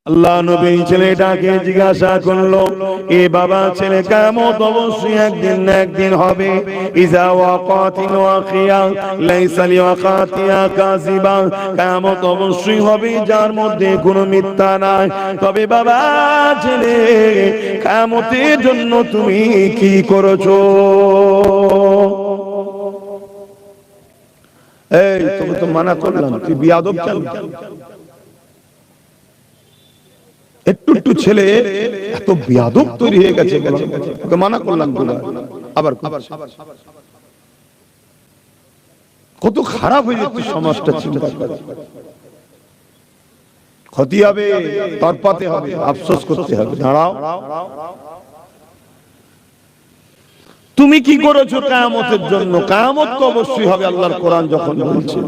আল্লাহ নবী ছেলেটাকে জিজ্ঞাসা করলো, এ বাবা ছেলে কিয়ামত অবশ্যই একদিন না একদিন হবে। ইজা ওয়াকাতিল ওয়াকিয়া লাইসা লিওয়াকাতিয়া কাযিবা, কিয়ামত অবশ্যই হবে যার মধ্যে কোনো মিথ্যা নাই। তবে বাবা ছেলে, কিয়ামতের জন্য তুমি কি করেছো? এই তোকে তো মানা করলাম, তুই বিয়াদব কেন? একটু ছেলে এত বিয়াদব তৈরি হয়ে গেছে, ওকে মানা করলাম আবার কত খারাপ হয়ে যাচ্ছে সমাজটা। চিন্তা করে ক্ষতি হবে, তরপাতে হবে, আফসোস করতে হবে। দাঁড়াও, তুমি কি করেছো কিয়ামতের জন্য? কিয়ামত তো অবশ্যই হবে, আল্লাহর কোরআন যখন বলছে।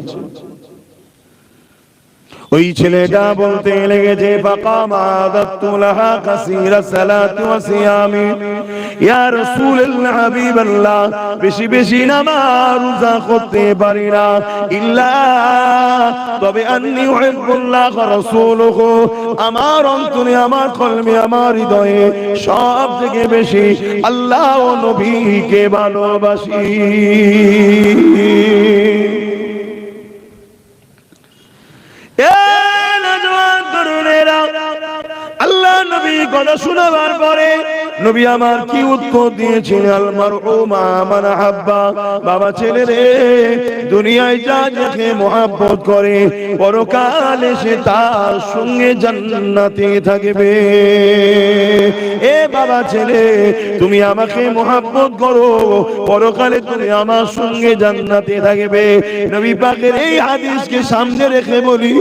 ওই ছেলেটা বলতে লেগেছে, ফাকামা আদাতু লাহা কাসীরা সালাতি ওয়া সিয়ামি, ইয়া রাসূলুল্লাহ হাবিবাল্লাহ, বেশি বেশি নামাজ রোজা করতে পারি না, ইল্লা তবে আন্নী উহিব্বুল্লাহ ওয়া রাসূলুহু, আমার অন্তরে, আমার কলবে, আমার হৃদয়ে সব থেকে বেশি আল্লাহ ও নবীকে ভালোবাসি। আল্লাহ নবী কথা শোনাবার পরে নবী আমার কি উত্তর দিয়েছেন? আল মারউ মা মান আহাব্বা, বাবা ছেলে রে, দুনিয়ায় যা যাকে মহব্বত করে পরকালে সে তার সঙ্গে জান্নাতে থাকবে। এ বাবা ছেলে, তুমি আমাকে মহব্বত করো, পরকালে তুমি আমার সঙ্গে জান্নাতে থাকবে। নবী পাকের এই হাদিসকে সামনে রেখে বলি,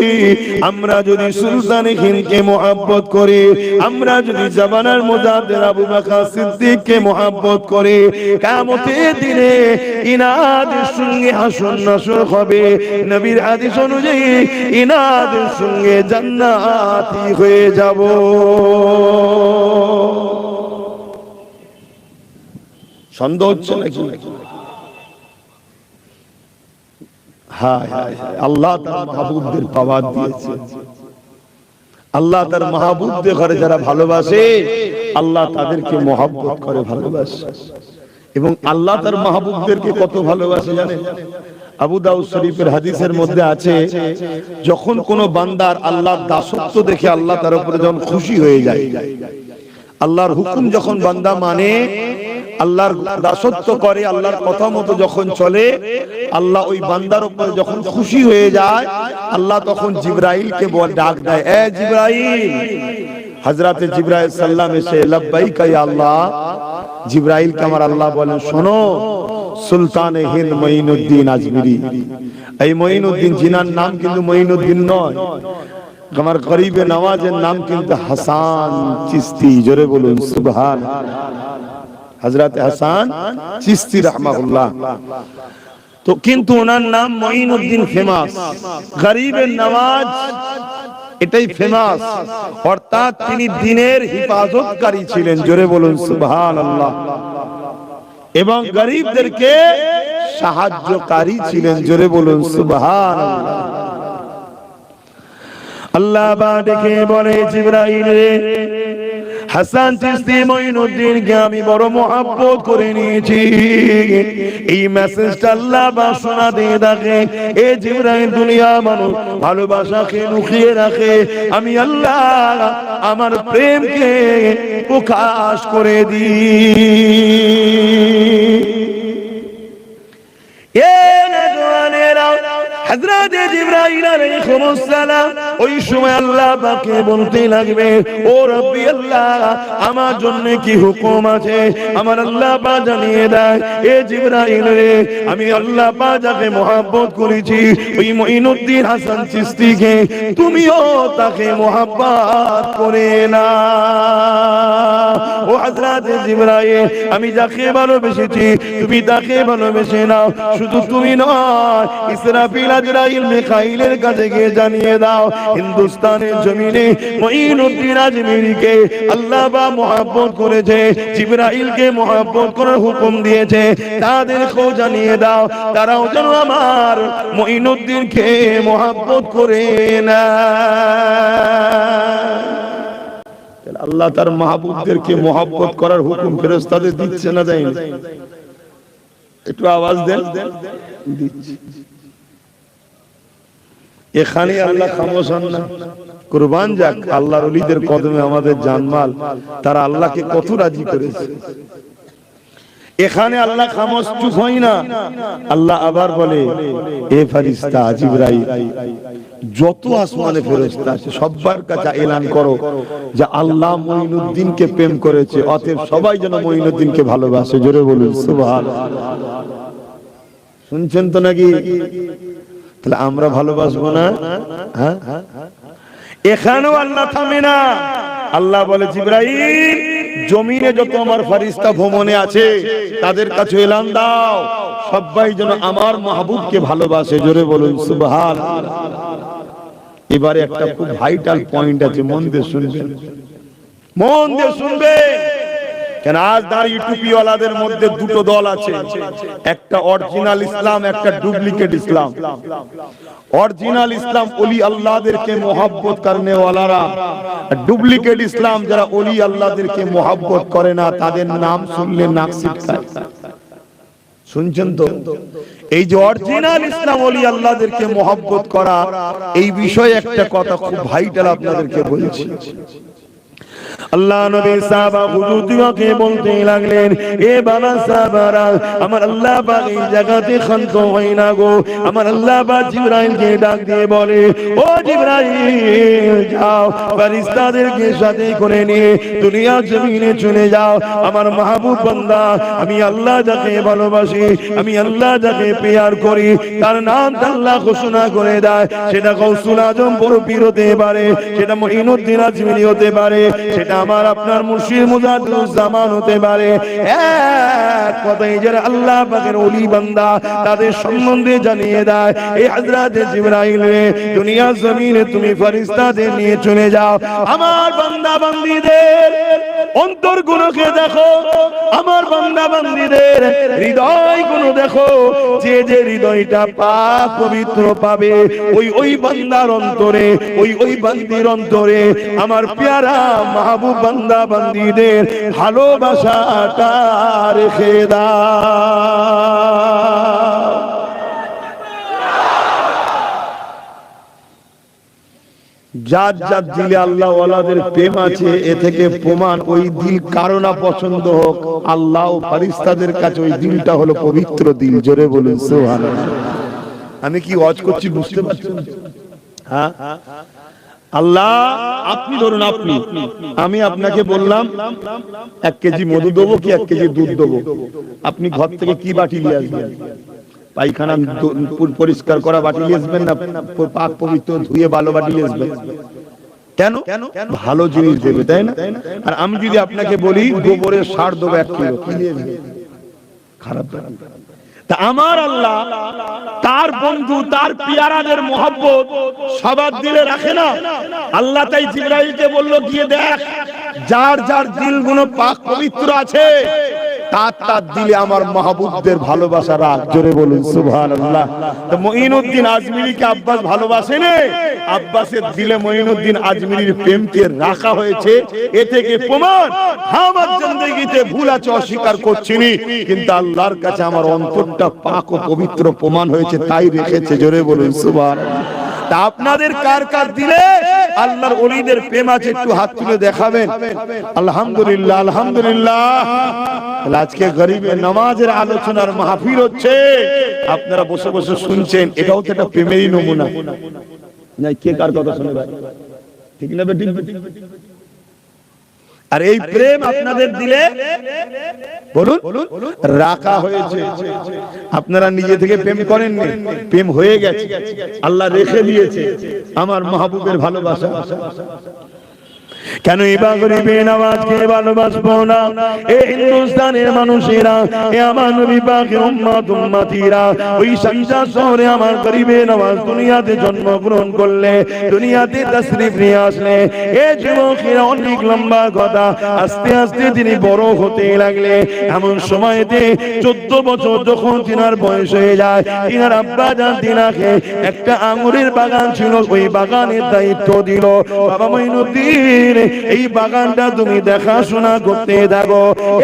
আমরা যদি সুলতান হিন্দকে মহব্বত করি, আমরা যদি জামানার মুজাদ্দিদ আবু বকর সিদ্দিককে মহব্বত করি, কিয়ামতের দিনে ইনাদের সঙ্গে হাসর নাসর হবে। নবীর হাদিস অনুযায়ী ইনাদের সঙ্গে জান্নাতি হয়ে যাব। সন্দেহ হচ্ছে নাকি? হ্যাঁ, আল্লাহ তার মাহবুবদের পাওয়ার দিয়েছে। আল্লাহ তার মাহবুবদের ঘরে যারা ভালোবাসে, আল্লাহ তাদেরকে মহব্বত করে ভালোবাসে। এবং আল্লাহ তার মাহবুবদেরকে কত ভালোবাসে জানেন? আবু দাউদ শরীফের হাদিসের মধ্যে আছে, যখন কোন বান্দার আল্লাহর দাসত্ব দেখে আল্লাহ তার উপরে যখন খুশি হয়ে যায়, আল্লাহর হুকুম যখন বান্দা মানে, আল্লাহর দাসত্ব করে, আল্লাহর কথা মতো যখন চলে, আল্লাহ ওই বান্দার উপরে যখন খুশি হয়ে যায়, আল্লাহ তখন জিবরাইলকে ডাক দেয়, এ জিবরাইল। হযরতে জিবরাইল সাল্লাম এসে লব্বাইকা ইয়া আল্লাহ, জিবরাইলকে আমার আল্লাহ বলেন, শোনো, সুলতান হিন্দ মঈনুদ্দিন আজমিরি, এই মঈনুদ্দিন জিনার নাম কিন্তু মঈনুদ্দিন নয়, আমার গরিবে নওয়াজের নাম কিন্তু হাসান চিশতি। জোরে বলুন সুবহানাল্লাহ। হযরত হাসান চিশতি রাহমাহুল্লাহ। তো কিন্তু ওনার নাম মঈনুদ্দিন ফেমাস, গরিবে নওয়াজ এটাই ফেমাস, অর্থাৎ তিনি দ্বীনের হিফাজতকারী ছিলেন। জোরে বলুন সুবহানাল্লাহ। এবং গরিবদেরকে সাহায্যকারী ছিলেন। জোরে বলুন সুবহানাল্লাহ। আল্লাহ বা ডেকে বলে, জিবরাইল রে, হাসান চিশতি মঈনুদ্দিনকে আমি বড় মহব্বত করে নিয়েছি। এই মেসেজটা আল্লাহ বা শোনা দিয়ে থাকে, এ জিবরাইল, দুনিয়া মানুষ ভালোবাসাকে লুকিয়ে রাখে, আমি আল্লাহ আমার প্রেমকে প্রকাশ করে দিই। হযরত জিবরাইল আলাইহিস সালাম ওই সময় আল্লাহ পাককে বলতে লাগবে, ও রব্বি আল্লাহ, আমার জন্য কি হুকুম আছে? আমার আল্লাহ পাক জানিয়ে দেয়, এ জিবরাইল রে, আমি আল্লাহ পাক যাকে মহব্বত করেছি, ওই মঈনুদ্দিন হাসান চিশতিকে তুমিও তাকে মহব্বত করে না। ও হযরত জিবরাইল, আমি যাকে ভালোবেসেছি তুমি তাকে ভালোবেসে নাও। শুধু তুমি নয়, ইসরাফিল, আজরাইল, মিকাইলের কাছে গিয়ে জানিয়ে দাও, হিন্দুস্তানের জমিনে মঈনুদ্দিন আজমিরিকে আল্লাহ বা মহব্বত করেছে, জিবরাইলকে মহব্বত করার হুকুম দিয়েছে, তাদেরকেও জানিয়ে দাও, তারাও যেন আমার মঈনুদ্দিনকে মহব্বত করে না। আল্লাহ তার মাহবুবদেরকে মহব্বত করার হুকুম ফেরেশতাদের দিচ্ছে না দেয় না? একটু আওয়াজ দেন। দিচ্ছে। এখানে আল্লাহ খামোশ হন না। কুরবান যাক আল্লাহর ওলিদের কদমে আমাদের জানমাল, তারা আল্লাহকে কত রাজি করেছে। এখানে আল্লাহ খামোশ চুপ হয় না। আল্লাহ আবার বলে, এ ফেরেশতা জিবরাইল, যত আসমানে ফেরেশতা আছে সবার কাছে এলান করো যে আল্লাহ মঈনুদ্দিনকে প্রেম করেছে, অতএব সবাই যেন মঈনুদ্দিনকে ভালোবাসে। জোরে বলুন সুবহানাল্লাহ। শুনছেন তো নাকি? তাহলে আমরা ভালোবাসবো না? হ্যাঁ, এখানেও আল্লাহ থামে না। আল্লাহ বলে, জিবরাইল, জমিনে যত আমার ফেরেশতা ভ্রমণে আছে তাদের কাছে এলান দাও, সবাই যেন আমার মাহবুবকে ভালোবাসে। জোরে বলুন সুবহানাল্লাহ। এবারে একটা খুব ভাইটাল পয়েন্ট আছে, মন দিয়ে শুনবেন, মন দিয়ে শুনবেন। কেন আজ দাঁড়িয়ে টুপিওয়ালাদের মধ্যে দুটো দল আছে, একটা অরিজিনাল ইসলাম, একটা ডুপ্লিকেট ইসলাম। অরিজিনাল ইসলাম ওলি আল্লাহদেরকে মোহাব্বত করনে ওয়ালারা, ডুপ্লিকেট ইসলাম যারা ওলি আল্লাহদেরকে মোহাব্বত করে না, তাদের নাম শুনলে নাক ছিটকায়। শুনছেন তো? এই যে অরিজিনাল ইসলাম ওলি আল্লাহদেরকে মোহাব্বত করা, এই বিষয়ে একটা কথা খুব ভাইটাল আপনাদেরকে বলছি। আল্লাহ নবী সাহাবা হুজুরকে বলতে লাগলেন, এ বাবা সাহাবারা, আমার আল্লাহ পাক এই জায়গাতে শান্ত হয় না গো। আমার আল্লাহ পাক জিবরাইলকে ডাক দিয়ে বলে, ও জিবরাইল, যাও ফেরেশতাদেরকে সাথে করে নিয়ে দুনিয়া জমিনে চলে যাও। আমার মাহবুব বান্দা, আমি আল্লাহ যাকে ভালোবাসি, আমি আল্লাহ যাকে প্যার করি, তার নাম আল্লাহ ঘোষণা করে দেয়। সেটা গৌসুল আজম বড় পীর হতে পারে, সেটা মঈনুদ্দিন আজমিরি হতে পারে, সেটা আমার আপনার মুর্শিদ মুজাদ্দিদুজ্জামান হতে পারে। এক কথাই যারা আল্লাহ পাকের ওলি বান্দা, তাদের সম্বন্ধে জানিয়ে দেয়, এই হযরত জিবরাইল রে, দুনিয়া জমিনে তুমি ফেরেশতাদের নিয়ে চলে যাও। আমার বান্দা বান্দীদের অন্তরগুলোকে দেখো, আমার বান্দা বান্দীদের হৃদয়গুলো দেখো। যে যে হৃদয়টা পাক পবিত্র পাবে, ওই বান্দার অন্তরে, ওই বান্দির অন্তরে আমার প্যারা মাহবুব বান্দা বান্দীদের ভালোবাসাটা রেখে দাও। যার যার দিলে আল্লাহ ওয়ালাদের প্রেম আছে, এ থেকে প্রমাণ ওই দিল কারো না পছন্দ হোক, আল্লাহ ও ফেরেশতাদের কাছে ওই দিলটা হলো পবিত্র দিল। জোরে বলুন সুবহানাল্লাহ। আমি কি ওয়াজ করছি বুঝতে পারছেন? হ্যাঁ, আল্লাহ, আপনি ধরুন, আমি আপনাকে বললাম 1 কেজি মধু দেবো কি 1 কেজি দুধ দেবো, আপনি ঘর থেকে কি বাটি নিয়ে আসবেন? পায়খানা পরিষ্কার করা বাটি নিয়ে আসবেন না পাক পবিত্র ধুয়ে ভালো বাটি নিয়ে আসবেন? কেন? ভালো জিনিস দেবে, তাই না? আর আমি যদি আপনাকে বলি গোবরের সার দেবো 1 কিলো, কি নিয়ে আসবেন? খারাপ। তা আমার আল্লাহ তার বন্ধু, তার পিয়ারাদের মহব্বত সবার দিলে রাখে না। আল্লাহ তাই জিবরাইলকে বলল, গিয়ে দেখ যার যার দিলগুলো পাক পবিত্র আছে, তার দিলে আমার মাহবুবদের ভালোবাসা রাখ। জোরে বলুন সুবহানাল্লাহ। তো মঈনুদ্দিন আজমিরিকে আব্বাস ভালোবাসেন, আব্বাসের দিলে মঈনুদ্দিন আজমিরির প্রেমকে রাখা হয়েছে। এ থেকে প্রমাণ আমার জিন্দেগিতে ভুল আছে, অস্বীকার করছি না, কিন্তু আল্লাহর কাছে আমার অন্তরটা পাক ও পবিত্র প্রমাণ হয়েছে, তাই রেখেছে। জোরে বলুন সুবহানাল্লাহ। তা আপনাদের কার কার দিলে আল্লাহর ওলিদের প্রেম আছে, একটু হাত তুলে দেখাবেন। আলহামদুলিল্লাহ, আলহামদুলিল্লাহ। আজকে গরিবের নামাজের আলোচনার মাহফিল হচ্ছে, আপনারা বসে বসে শুনছেন, এটাও তো একটা প্রেমেরই নমুনা। না, কে কার কথা শুনে ভাই? ঠিক না বেটি? আর এই প্রেম আপনাদের দিলে বলুন রাখা হয়েছে। আপনারা নিজে থেকে প্রেম করেননি, প্রেম হয়ে গেছে, আল্লাহ রেখে দিয়েছে আমার মাহবুবের ভালোবাসা। কেন এই গরিবের নামাজকে ভালোবাসবো না? এই হিন্দুস্তানের মানুষেরা, এ আমার নবী পাকের উম্মত উম্মতিরা, ওই শামসা শহরে আমার গরিবের নামাজ দুনিয়াতে জন্মগ্রহণ করলে, দুনিয়াতে তাশরীফ নিয়ে আসলে, এ যুবকেরা অনেক লম্বা কথা, আস্তে আস্তে তিনি বড় হতে লাগলে, এমন সময়তে 14 বছর যখন তিনার বয়স হয়ে যায়, তিনার আব্বা জান তিনাকে একটা আঙুরের বাগান ছিল, ওই বাগানের দায়িত্ব দিল। বাবা মঈনুদ্দিন একদিন এই বাগানটা তুমি দেখাশোনা করতে থাকো।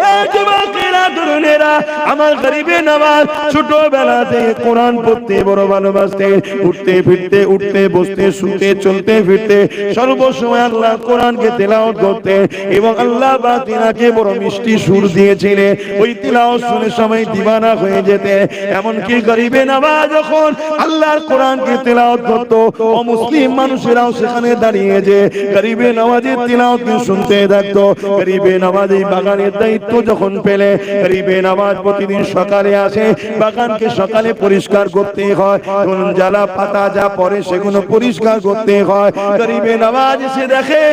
এই যুবকেরা তরুণেরা আমার গরিবে নওয়াজ ছোটবেলা থেকে কোরআন পড়তে বড় ভালোবাসতে, উঠতে ফিরতে, উঠতে বসতে, শুতে চলতে ফিরতে সর্বসময় আল্লাহ কোরআনকে তেলাওয়াত করতে এবং আল্লাহ বা তিনাকে বড় মিষ্টি সুর দিয়েছিলেন। ওই তেলাওয়াত শুনে সময় দিবানা হয়ে যেতে। এমনকি গরিবে নওয়াজ যখন আল্লাহর কোরআনকে তেলাওয়াত করত, অমুসলিম মানুষেরাও সেখানে দাঁড়িয়ে যে গরিবে নওয়াজের তেলাওয়াত শুনতে থাকতো। গরিবে নওয়াজ এই বাগানের দায়িত্ব যখন পেলে, গরিবে নওয়াজ প্রতিদিন সকালে আসে, বাগানকে সকালে পরিষ্কার করতে হয়, কোন জ্বালা পাতা যা পড়ে সেগুলো পরিষ্কার করতে হয়। গরিবে নওয়াজ এসে দেখে,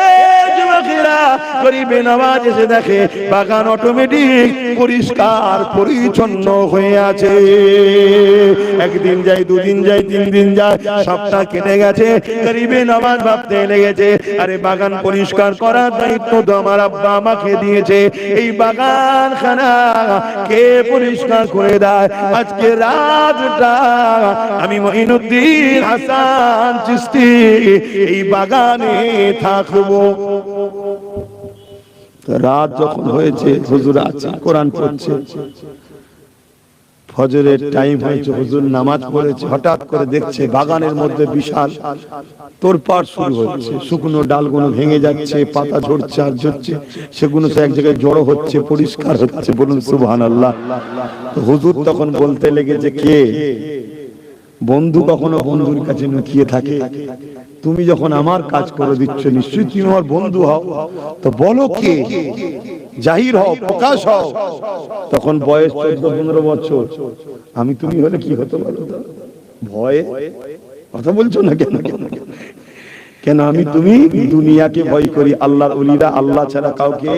এই যুবকেরা গরিবে নওয়াজ এসে দেখে বাগান অটোমেটিক পরিষ্কার পরিচ্ছন্ন হয়ে আছে। একদিন যায়, দুদিন যায়, 3 দিন যায়, সপ্তাহ কেটে গেছে। গরিবে নওয়াজ ভাবতে লেগেছে, আরে বাগান পরিষ্কার করার দায়িত্ব তো আমার আব্বা আমাকে দিয়েছে, এই বাগান খানা কে পরিষ্কার করে দেয়? আজকে রাতটা আমি মঈনুদ্দিন হাসান চিশতি এই বাগানে থাকবো। রাত যখন হয়েছে, হুজুর আছে কোরআন পড়ছে, ফজরের টাইম হয়েছে, হুজুর নামাজ পড়েছে, হঠাৎ করে দেখছে বাগানের মধ্যে বিশাল তোড়পাড় শুরু হচ্ছে। শুকনো ডালগুলো ভেঙে যাচ্ছে, পাতা ঝরছে আর ঝরছে, সেগুলো এক জায়গায় জড়ো হচ্ছে, পরিষ্কার হচ্ছে। বলুন সুবহানাল্লাহ। তো হুজুর তখন বলতে লেগেছে, কে? বন্ধু কখনো বন্ধুর কাছে লুকিয়ে থাকে? তুমি যখন আমার কাজ করে দিচ্ছ, নিশ্চয়ই তুমি আমার বন্ধু হও, তো বলো কে? জাহির হও, প্রকাশ হও। তখন বয়স 14-15 বছর। আমি তুমি হলে কি হতো বলো তো? ভয়ে কথা বলছো না কেন? কেন আমি তুমি দুনিয়াকে ভয় করি, আল্লাহর ওলিরা আল্লাহ ছাড়া কাউকে,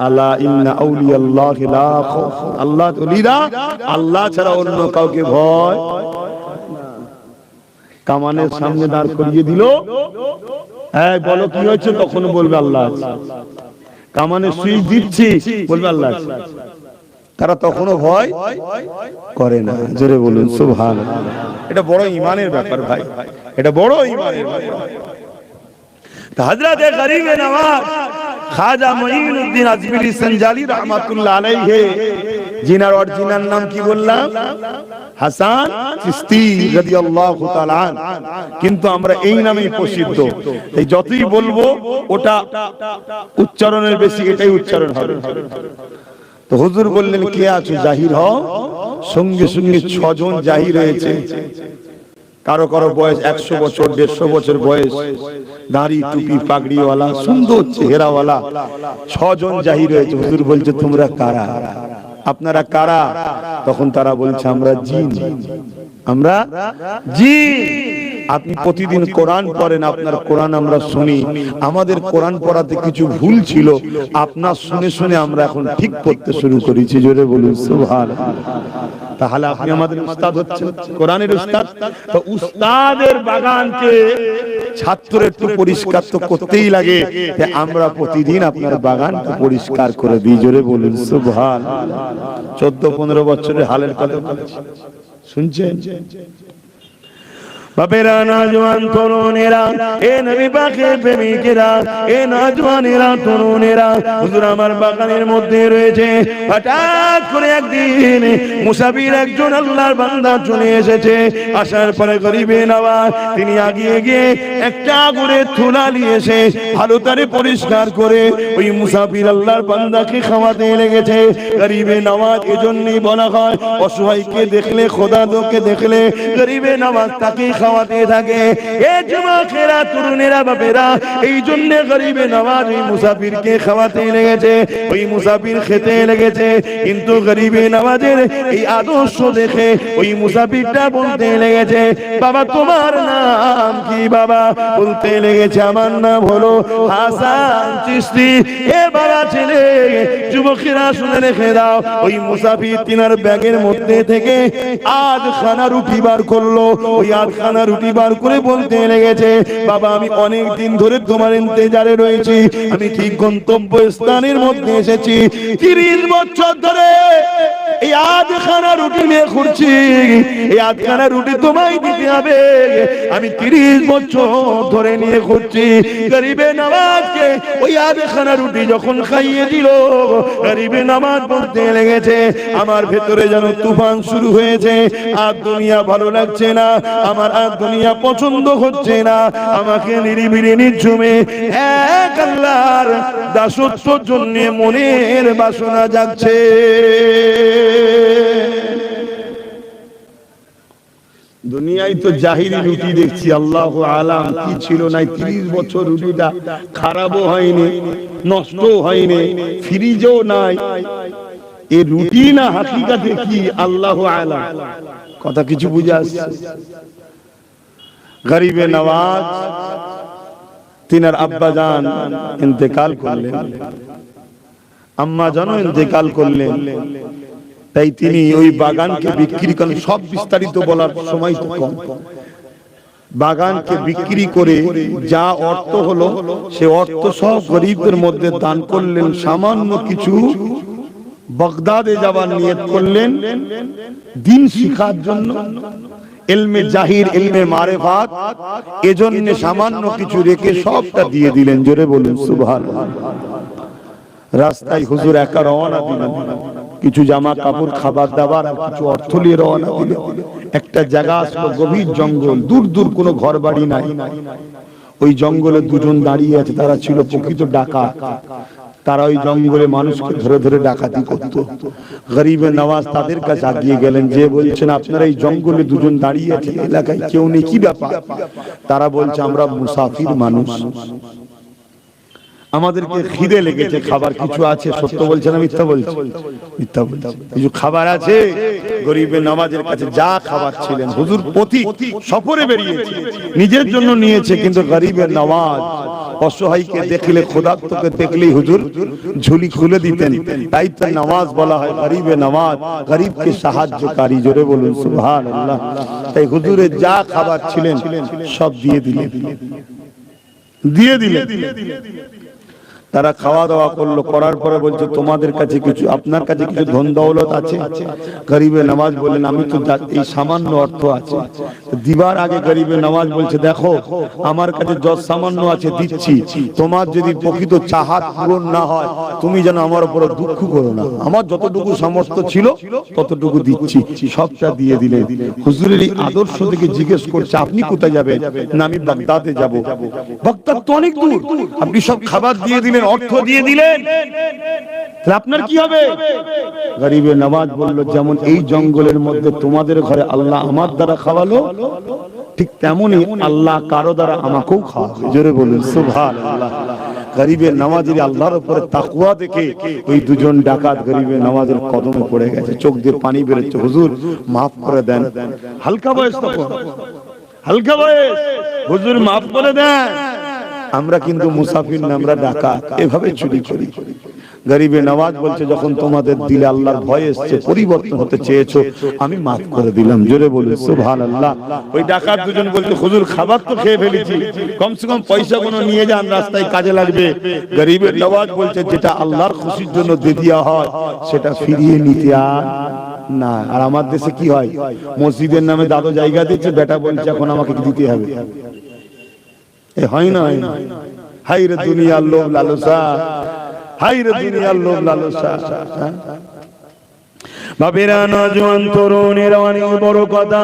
আলা ইন্না আউলিয়াল্লাহি লা খাউফ, আল্লাহর ওলিরা আল্লাহ ছাড়া অন্য কাউকে ভয়। কামানের সামনে দাঁড় করিয়ে দিল, হ্যাঁ বলো কি হয়েছে? তখন বলবে আল্লাহ আছে। কামানের সুইচ দিচ্ছি, বলবে আল্লাহ আছে। তারা তখনও ভয় করে না। জোরে বলুন সুবহানাল্লাহ। এটা বড় ঈমানের ব্যাপার ভাই, এটা বড় ঈমানের ব্যাপার। হযরত গরিবে নওয়াজ খাজা মঈনুদ্দিন আজমিরি সঞ্জালি রাহমাতুল্লাহ আলাইহি, জিনার অরিজিনাল নাম কি বললাম? হাসান চিশতি রাদিয়াল্লাহু তাআলা আন, কিন্তু আমরা এই নামেই প্রসিদ্ধ। এই যতই বলবো ওটা উচ্চারণের বেশি এটাই উচ্চারণ হবে। তো হুজুর বললেন, কে আছো? জাহির হও। সঙ্গে সঙ্গে 6 জন জাহির হয়েছে। কারো কারো বয়স 100 বছর, 150 বছর বয়স, দাড়ি টুপি পাগড়িওয়ালা, সুন্দর চেহারাওয়ালা 6 জন জাহির হয়েছে। হুজুর বলছে, তোমরা কারা? আপনারা কারা? তখন তারা বলছে, আমরা জিন। আমরা জিন। আপনি প্রতিদিন কোরআন পড়েন, আপনার কোরআন আমরা শুনি, আমাদের কোরআন পড়াতে কিছু ভুল ছিল, আপনার শুনে শুনে আমরা এখন ঠিক করতে শুরু করেছি। জোরে বলুন সুবহানাল্লাহ। তাহলে আপনি আমাদের উস্তাদ হচ্ছেন, কোরআনের উস্তাদ। তো উস্তাদের বাগানকে ছাত্র একটু পরিষ্কার তো করতেই লাগে, আমরা প্রতিদিন আপনার বাগানটা পরিষ্কার করে দিই। জোরে বলুন সুবহানাল্লাহ। 14-15 বছরের হালের কথা শুনছেন? বাপেরা, নওজোয়ান তরুণেরা, এ নবী পাকের প্রেমিকেরা, এ নওজোয়ানেরা, তরুণেরা, হুজুর আমার বাগানের মধ্যে রয়েছে। হঠাৎ করে একদিন মুসাফির একজন আল্লাহর বান্দা চলে এসেছে। আসার পরে গরিবে নওয়াজ তিনি আগিয়ে গিয়ে একটা করে থুলা নিয়ে এসে ভালো করে পরিষ্কার করে ওই মুসাফির আল্লাহর বান্দাকে খাওয়াতে লেগেছে। গরিবে নওয়াজ এজন্যই বলা হয়, অসহায়কে দেখলে, খোদাকে দেখলে গরিবে নওয়াজ তাকে খাওয়াতে থাকে। এ যুবকেরা, তরুণেরা, বাপেরা, এই জন্য গরিবে নওয়াজ ওই মুসাফিরকে খাওয়াতে লেগেছে, ওই মুসাফির খেতে লেগেছে। কিন্তু গরিবে নওয়াজের এই আদর্শ দেখে ওই মুসাফিরটা বলতে লেগেছে, বাবা তোমার নাম কি? বাবা বলতে লেগেছে, আমার নাম হলো হাসান চিশতি। এ বাবা ছেলে যুবকেরা শুনে রেখে দাও, ওই মুসাফির তিনার ব্যাগের মধ্যে থেকে আধখানা রুটি বার করলো। ওই আধখানা রুটি বার করে বলতে লেগেছে, বাবা আমি অনেক দিন ধরে তোমার ইন্তজারে রয়েছি, আমি ঠিক গন্তব্য স্থানের মধ্যে এসেছি, 30 বছর ধরে এই আধখানা রুটি নিয়ে ঘুরছি, এই আধখানা রুটি তোমায় দিতে হবে, আমি 30 বছর ধরে নিয়ে ঘুরছি। গরিবে নওয়াজকে ওই আধখানা রুটি যখন খাইয়ে দিল, গরিবে নওয়াজ বলতে লেগেছে, আমার ভেতরে যেন তুফান শুরু হয়েছে, আর দুনিয়া ভালো লাগছে না, আমার আর দুনিয়া পছন্দ হচ্ছে না, আমাকে নিরিবিলি নিঝুমে এক আল্লাহর দাসত্বর জন্য মনের বাসনা জাগছে। দুনিয়ায় তো জাহিরি রুটি দেখছি, আল্লাহু আলাম কি ছিল না, 30 বছর রুটিটা খারাপও হয়নি, নষ্টও হয়নি, ফ্রিজও নাই, এই রুটি না হাকিকাতে কি আল্লাহু আলাম। কথা কিছু বুঝে আসছে? গরিবে নওয়াজ তিনার আব্বা জান ইন্তেকাল করলেন, আম্মা জানও ইন্তেকাল করলেন, তাই তিনি ওই বাগানকে বিক্রি করেন। সব বিস্তারিত বলার সময় তো কম। বাগানকে বিক্রি করে যা অর্থ হলো সে অর্থ সব গরিবদের মধ্যে দান করলেন। সামান্য কিছু বাগদাদে যাবার নিয়ত করলেন দিন শিখার জন্য, ইলমে জাহির ইলমে মারিফাত, এজন্য সামান্য কিছু রেখে সবটা দিয়ে দিলেন। জোরে বলুন সুবহানাল্লাহ। রাস্তায় হুজুর একা রওনা দিলেন, কিছু জামা কাপড় খাবার দাবার আর কিছু অর্থ নিয়ে রওনা দিলেন। একটা জায়গা আসলো, গভীর জঙ্গল, দূর দূর কোনো ঘর বাড়ি নাই। ওই জঙ্গলে দুজন দাঁড়িয়ে আছে, তারা ছিল প্রকৃত ডাকাত। তারা ওই জঙ্গলে মানুষকে ধরে ধরে ডাকাতি করত। গরিবে নওয়াজ তাদের কাছে আগিয়ে গেলেন, যে বলছেন আপনারা এই জঙ্গলে দুজন দাঁড়িয়ে আছে, এলাকায় কেউ নেই, কি ব্যাপার? তারা বলছে আমরা মুসাফির মানুষ, আমাদেরকে খিদে লেগেছে, খাবার কিছু আছে? সত্য বলছে না মিথ্যা বলছে? মিথ্যা বলছে। কিছু খাবার আছে? গরিবে নওয়াজের কাছে যা খাবার ছিলেন, হুজুর পথিক সফরে বেরিয়েছে, নিজের জন্য নিয়েছে, কিন্তু গরিবে নওয়াজ অসহায়কে দেখলে, ক্ষুধার্তকে দেখলেই হুজুর ঝুলি খুলে দিতেন। তাই তো নওয়াজ বলা হয় গরিবে নওয়াজ, গরিবকে সাহায্যকারী। জোরে বলুন সুবহানাল্লাহ। তাই হুজুরের যা খাবার ছিলেন সব দিয়ে দিলেন। তারা খাওয়া দাওয়া করলো, করার পরে বলছে তোমাদের কাছে কিছু, আপনার কাছে কিছু ধন দৌলত আছে? গরিবে নওয়াজ বললেন আমি তো এই সামান্য অর্থ আছে। দিবার আগে গরিবে নওয়াজ বলছে দেখো আমার কাছে যত সামান্য আছে দিচ্ছি, তোমার যদি প্রকৃত চাহাত পূরণ না হয় তুমি যেন আমার উপর দুঃখ করো না, আমার যতটুকু সামর্থ্য ছিল ততটুকু দিচ্ছি। সবটা দিয়ে দিলেন। হুজুরের এই আদর্শ থেকে জিজ্ঞেস করছে আপনি কোথায় যাবেন? না আমি বাগদাদে যাব। বাগদাদ তো অনেক দূর, আপনি সব খাবার দিয়ে দিলেন, অর্থ দিয়ে দিলেন, তাহলে আপনার কি হবে? গরিবে নওয়াজ বলল যেমন এই জঙ্গলের মধ্যে তোমাদের ঘরে আল্লাহ আমার দ্বারা খাওয়ালো, ঠিক তেমনই আল্লাহ কারো দ্বারা আমাকেও খাওয়াবে। জোরে বলুন সুবহানাল্লাহ। গরিবে নওয়াজের আল্লাহর উপরে তাকওয়া দেখে ওই দুজন ডাকাত গরিবে নওয়াজের কদমে পড়ে গেছে, চোখ দিয়ে পানি বেরোচ্ছে, হুজুর মাফ করে দেন। হালকা বয়স তখন, হালকা বয়স, হুজুর মাফ করে দেন। আমরা কিন্তু মুসাফির না, আমরা ডাকাত, এভাবে চুরি করি। গরিবে নওয়াজ বলছে যখন তোমাদের দিলে আল্লাহর ভয় এসেছে, পরিবর্তন হতে চেয়েছো, আমি মাফ করে দিলাম। জোরে বলুন সুবহানাল্লাহ। ওই ডাকাত দুজন বলছে হুজুর খাবার তো খেয়ে ফেলেছি, কমসে কম পয়সা কোনো নিয়ে যান, রাস্তায় কাজে লাগবে। গরিবে নওয়াজ বলছে যেটা আল্লাহর খুশির জন্য দিয়ে দেওয়া হয় সেটা ফিরিয়ে নিতে আর না। আর আমার দেশে কি হয়, মসজিদের নামে দাদু জায়গা দিচ্ছে, বেটা বলছে এখন আমাকে দিতে হবে। এ হয় না, হাই রে দুনিয়ার লোভ লালসা, হাই রে দুনিয়ার লোভ লালসা। বাবেরা নওজোয়ান তরুণেরা অনেক বড় কথা,